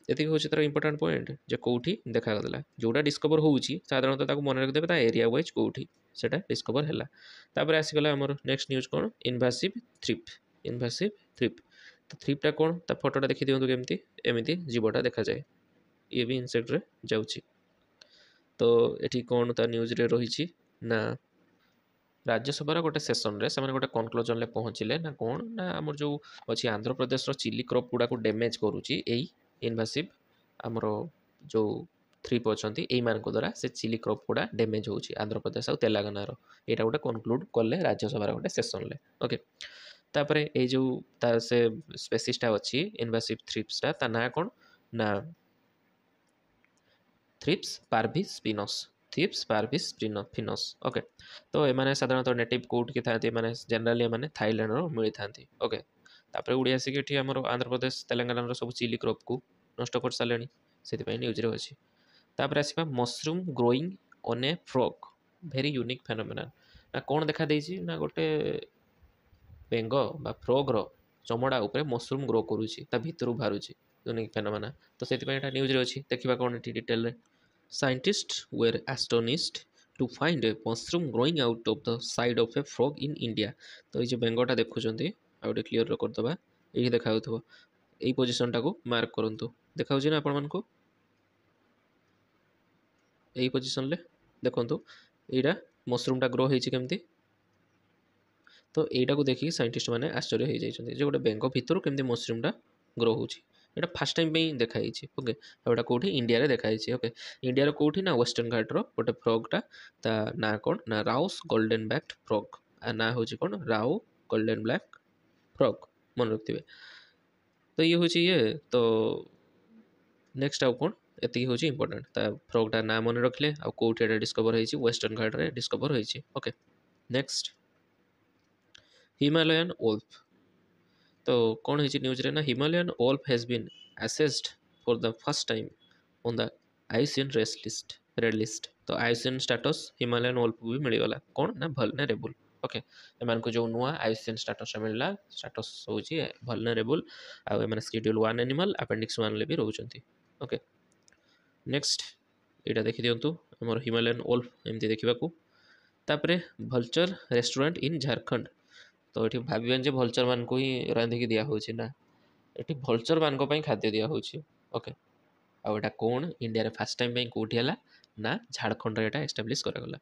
ये हूँ तार इंपोर्टाट पॉइंट जो कौटी देखा गला जोटा डिस्कवर होउची साधारणतः मन रखिदेवे ता एरिया वाइज कौटी सेटा डिस्कवर है तापरे आसीगला आमर नेक्स्ट न्यूज कौन इनवासिव थ्रिप तो थ्रिपटा कौन ता फोटोटा देखी दिंतु केमती एमती जीवटा देखा जाए ये भी इनसेक्ट रे जाउची तो ये कौन ता न्यूज रे रही ना राज्यसभा गोटे सेसन रे से गोटे कनक्लूजन ले पहुँचले ना कौन ना आमर जो अच्छी आंध्र प्रदेश चिली क्रॉप गुड़ा को डैमेज करुच्ची इनवासिव आमर जो थ्रिप अच्छा मान द्वारा से चिली क्रॉप गुड़ा डैमेज होची आंध्र प्रदेश और तेलंगाना यहाँ गोटे कनक्लूड कले राज्यसभा गोटे सेसन ले ओके तापर ये जो तार से स्पेसीसटा अच्छी इनवेसिव थ्रिप्सटा ता ना कौन ना थ्रिप्स पार्भिस स्पिनस थ्रिप्स पार्भिस फिनस ओके। तो एमाने साधारणतः नेटिव कोड की था माने जनरली एमाने थाईलैंड रो मिली थांती ओके। तापर उड़ी आसिक एठी हमर आंध्र प्रदेश तेलंगाना रो सब चिली क्रॉप को नष्ट कर सालेनी सेति पई न्यूज रे अछि। तापर आसिबा mushroom growing on a frog very unique phenomenon ना कोन देखा देछि ना गोटे बेंग बा फ्रॉग रो चमड़ा ऊपर मशरूम ग्रो करूछि ता भितरु बाहरुछि यूनिक फेनोमेना। तो सेति पई एटा न्यूज रे अछि देखिबा कोन एठी डिटेल रे scientist were astonished to find a mushroom growing out of the side of a frog in India. तो ये जो बेंगटा देखुछंती आ गोटे क्लियर कर दबा एही देखाउथबो एई पोजीशन टाको मार्क करंतु देखाउछि ना आपण मानको एई पोजीशन ले देखंतु एटा मशरूम टा ग्रो हेछि केमती। तो यहीटा को देखिए साइंटिस्ट मैंने आश्चर्य हो जाइए जो गोटे बेंग भितर केमती मशरूमटा ग्रो होची एटा फास्ट टाइम पे देखाई ओके। एटा कोठी इंडिया रे देखाई ओके। इंडिया रे कोठी ना वेस्टर्न घाट रो गोटे फ्रॉगटा ता ना कोन ना राउस गोल्डन बैक्ड फ्रॉग आ ना होची कोन राउ गोल्डन ब्लैक फ्रॉग मन रखथिबे। तो ये होची ये तो नेक्स्ट आउ कोन एति होची इंपोर्टेंट ता फ्रॉगटा ना मन रखले आ कोठी एटा डिस्कवर होईची वेस्टर्न घाट रे डिस्कवर होईची ओके। Next Himalayan wolf. तो कौन है न्यूज रे ना Himalayan wolf has been assessed for the first time on the IUCN red list. तो आईसीएन स्टेटस हिमालयन वोल्फ को भी मिलगला कौन ना वल्नरेबल ओके। एमान को जो नुआ आईसीएन स्टेटस मिलला स्टेटस होची वल्नरेबल आ एमान शेड्यूल 1 एनिमल अपेंडिक्स 1 ले भी रहउचंती ओके। नेक्स्ट एटा देखि दियंतु हमर हिमालयन वोल्फ एमती देखिबा को। तापरे भल्चर रेस्टोरेंट इन झारखंड। तो ये भावें जे भल्चर मान को ही रांधिकी दिया होची ना ये भल्चर मान को खाद्य दिया होची ओके। आउ एटा कौन इंडिया रे फर्स्ट टाइम पे कोठी हला ना झारखंड रे एटा एस्टैब्लिश करा गला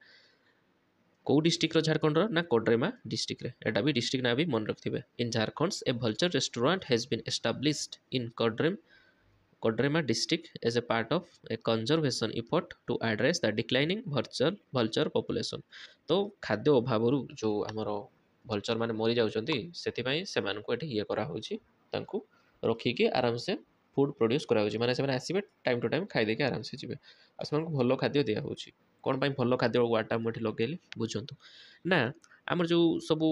को डिस्ट्रिक्ट रो झारखंड रो ना कोडरेमा डिस्ट्रिक्ट रे एटा भी डिस्ट्रिक्ट ना भी मन रखथिबे। In Jharkhand a vulture restaurant has been established in Koderma district as a part of a conservation effort to address the declining vulture population. तो खाद्य अभाव जो आमर भल्चर माने मरी जाउछंती सेतिपई सेमानकु एठी ये करा होची तांकु रखिके आराम से फूड प्रोड्यूस करा होची माने सेमाने आसीबे टाइम टू टाइम खाइ देके आराम से जिवे आ सेमानकु भलो खाद्य दिया होची। कोन पई भलो खाद्य वाटा मुठी लगेली बुझंतु ना आमर जो सब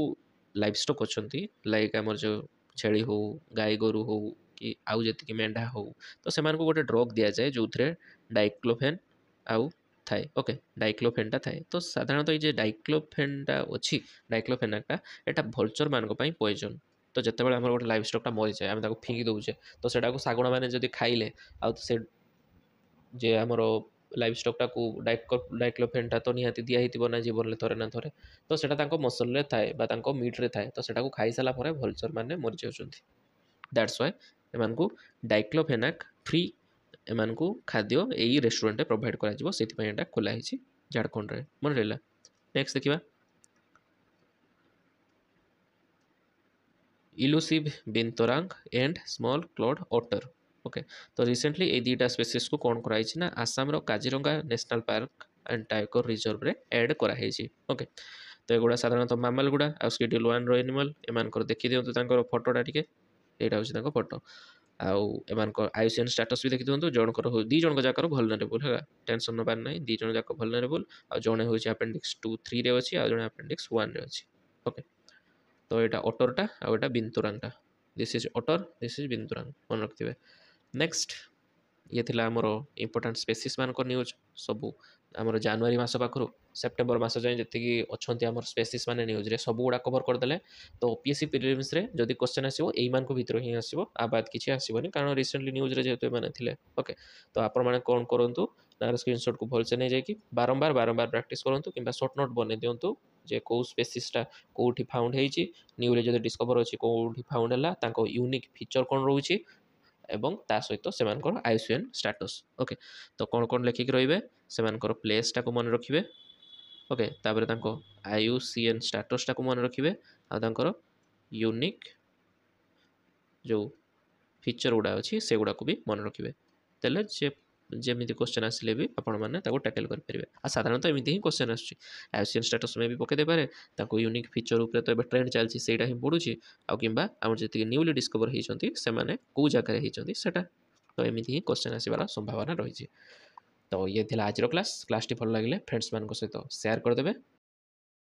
लाइफ स्टॉक अछंती लाइक आमर जो छेली हो गाय गोरु हो कि आउ जति कि मेंढा हो तो सेमानकु गोटे ड्रग दिया जाए जोथरे डाइक्लोफेन आउ थाए ओके डाइक्लोफेनटा थाए। तो साधारणतः ये डाइक्लोफेनटा अच्छी डाइक्लोफेनाकटा एटा भल्चर मान पॉइजन। तो जिते बड़े गोटे लाइफ स्टॉकटा मरी जाए आम फिंगी दौचे तो सेटा को शागुणा मैंने जब खाइले आउ से जे आमर लाइफ स्टॉकटा को डाइक्लोफेनटा तो निहाती दिया ना जीवन थरे ना थरे तो सेटा मसल थाए मीट्रे थाए तो सेटा खाई सारा भल्चर मैंने मरी जाती दैट्स वाई एमान को डाइक्लोफेनाक फ्री एमान को खाद्य यही रेस्टोरेंट प्रोवाइड करा खोला झारखंड रे मन रहा। नेक्स्ट देखिबा elusive binturong and small clawed otter okay. तो रिसेंटली ये दुटा स्पेसीज को कौन कराई ना आसाम रो Kaziranga national park and tiger reserve रे ऐड कराई ओके। तो एगुड़ा साधारणतः मामल गुड़ा आ शेड्यूल 1 रो एनिमल एमान देखि दियंतु तांकर फोटोटा टिके एटा होची तांकर फोटो आउ एमान आईसीएन स्टेटस भी देखि दियंतु जनकर हो दी जनक जाकर वल्नरेबल है टेंशन नबार नै दी जन जाक वल्नरेबल आ जणे होची अपेंडिक्स 2 3 रे अछि आ जणे अपेंडिक्स 1 रे अछि ओके। तो एटा ओटरटा आ एटा बिनतुरांगटा this is otter this is binturong मन रखथिबे। नेक्स्ट ये थिला हमरो इंपोर्टेंट स्पेसीज मान को न्यूज सबू आमर जनवरी मास पाखरु सेप्टेम्बर मास जाए जति अच्छा आम स्पेसीज मैंने न्यूज रे सब गुड़ा कवर करदे। तो ओपीएससी प्रिलिम्स रे जदि क्वेश्चन आसो यही मान भितर ही आसो आ बाद किसी आसबनी कारण रिसेंटली न्यूज रे जेहेतु मैंने थे ओके। तो आपण मैंने कौन करूँ तार स्क्रीनशॉट को भलसे नहीं जाकि बारंबार बारंबार प्रैक्टिस करूँ कि सर्ट नोट बने दिंतु जे कौ स्पेसीसटा कौटी फाउंड होती न्यू रे जो डिस्कवर अच्छी कौटी फाउंड है यूनिक फीचर कौन रोचे एवं ता सहित से आईसीएन स्टेटस ओके। तो कौन कौन लेखिक रे से प्लेसटा को मन रखिए ओके। तापर आईयूसीएन स्टेटसटा को मन रखिए आर यूनिक जो फीचर गुड़ा अच्छी से गुड़ा को भी मन रखिए तेल जे ଯେମିତି କ୍ୱେଶ୍ଚନ୍ ଆସିଲେ ବି ଆପଣମାନେ ତାକୁ ଟ୍ୟାକେଲ୍ କରିପାରିବେ। ଆଉ ସାଧାରଣତଃ ଏମିତି ହିଁ କ୍ୱେଶ୍ଚନ୍ ଆସୁଛି। ଆସିଆନ୍ ଷ୍ଟାଟସ୍ ମେ ବି ପକାଇ ଦେଇପାରେ, ତାଙ୍କୁ ୟୁନିକ୍ ଫିଚର୍ ଉପରେ ତ ଏବେ ଟ୍ରେଣ୍ଡ ଚାଲିଛି ସେଇଟା ହିଁ ପଡ଼ୁଛି, ଆଉ କିମ୍ବା ଆମର ଯେତିକି ନ୍ୟୁଲି ଡିସ୍କଭର୍ ହେଇଛନ୍ତି ସେମାନେ କେଉଁ ଜାଗାରେ ହେଇଛନ୍ତି ସେଇଟା। ତ ଏମିତି ହିଁ କ୍ୱେଶ୍ଚନ୍ ଆସିବାର ସମ୍ଭାବନା ରହିଛି। ତ ଇଏ ଥିଲା ଆଜିର କ୍ଲାସ୍ଟି ଭଲ ଲାଗିଲେ ଫ୍ରେଣ୍ଡସ୍ମାନଙ୍କ ସହିତ ସେୟାର କରିଦେବେ।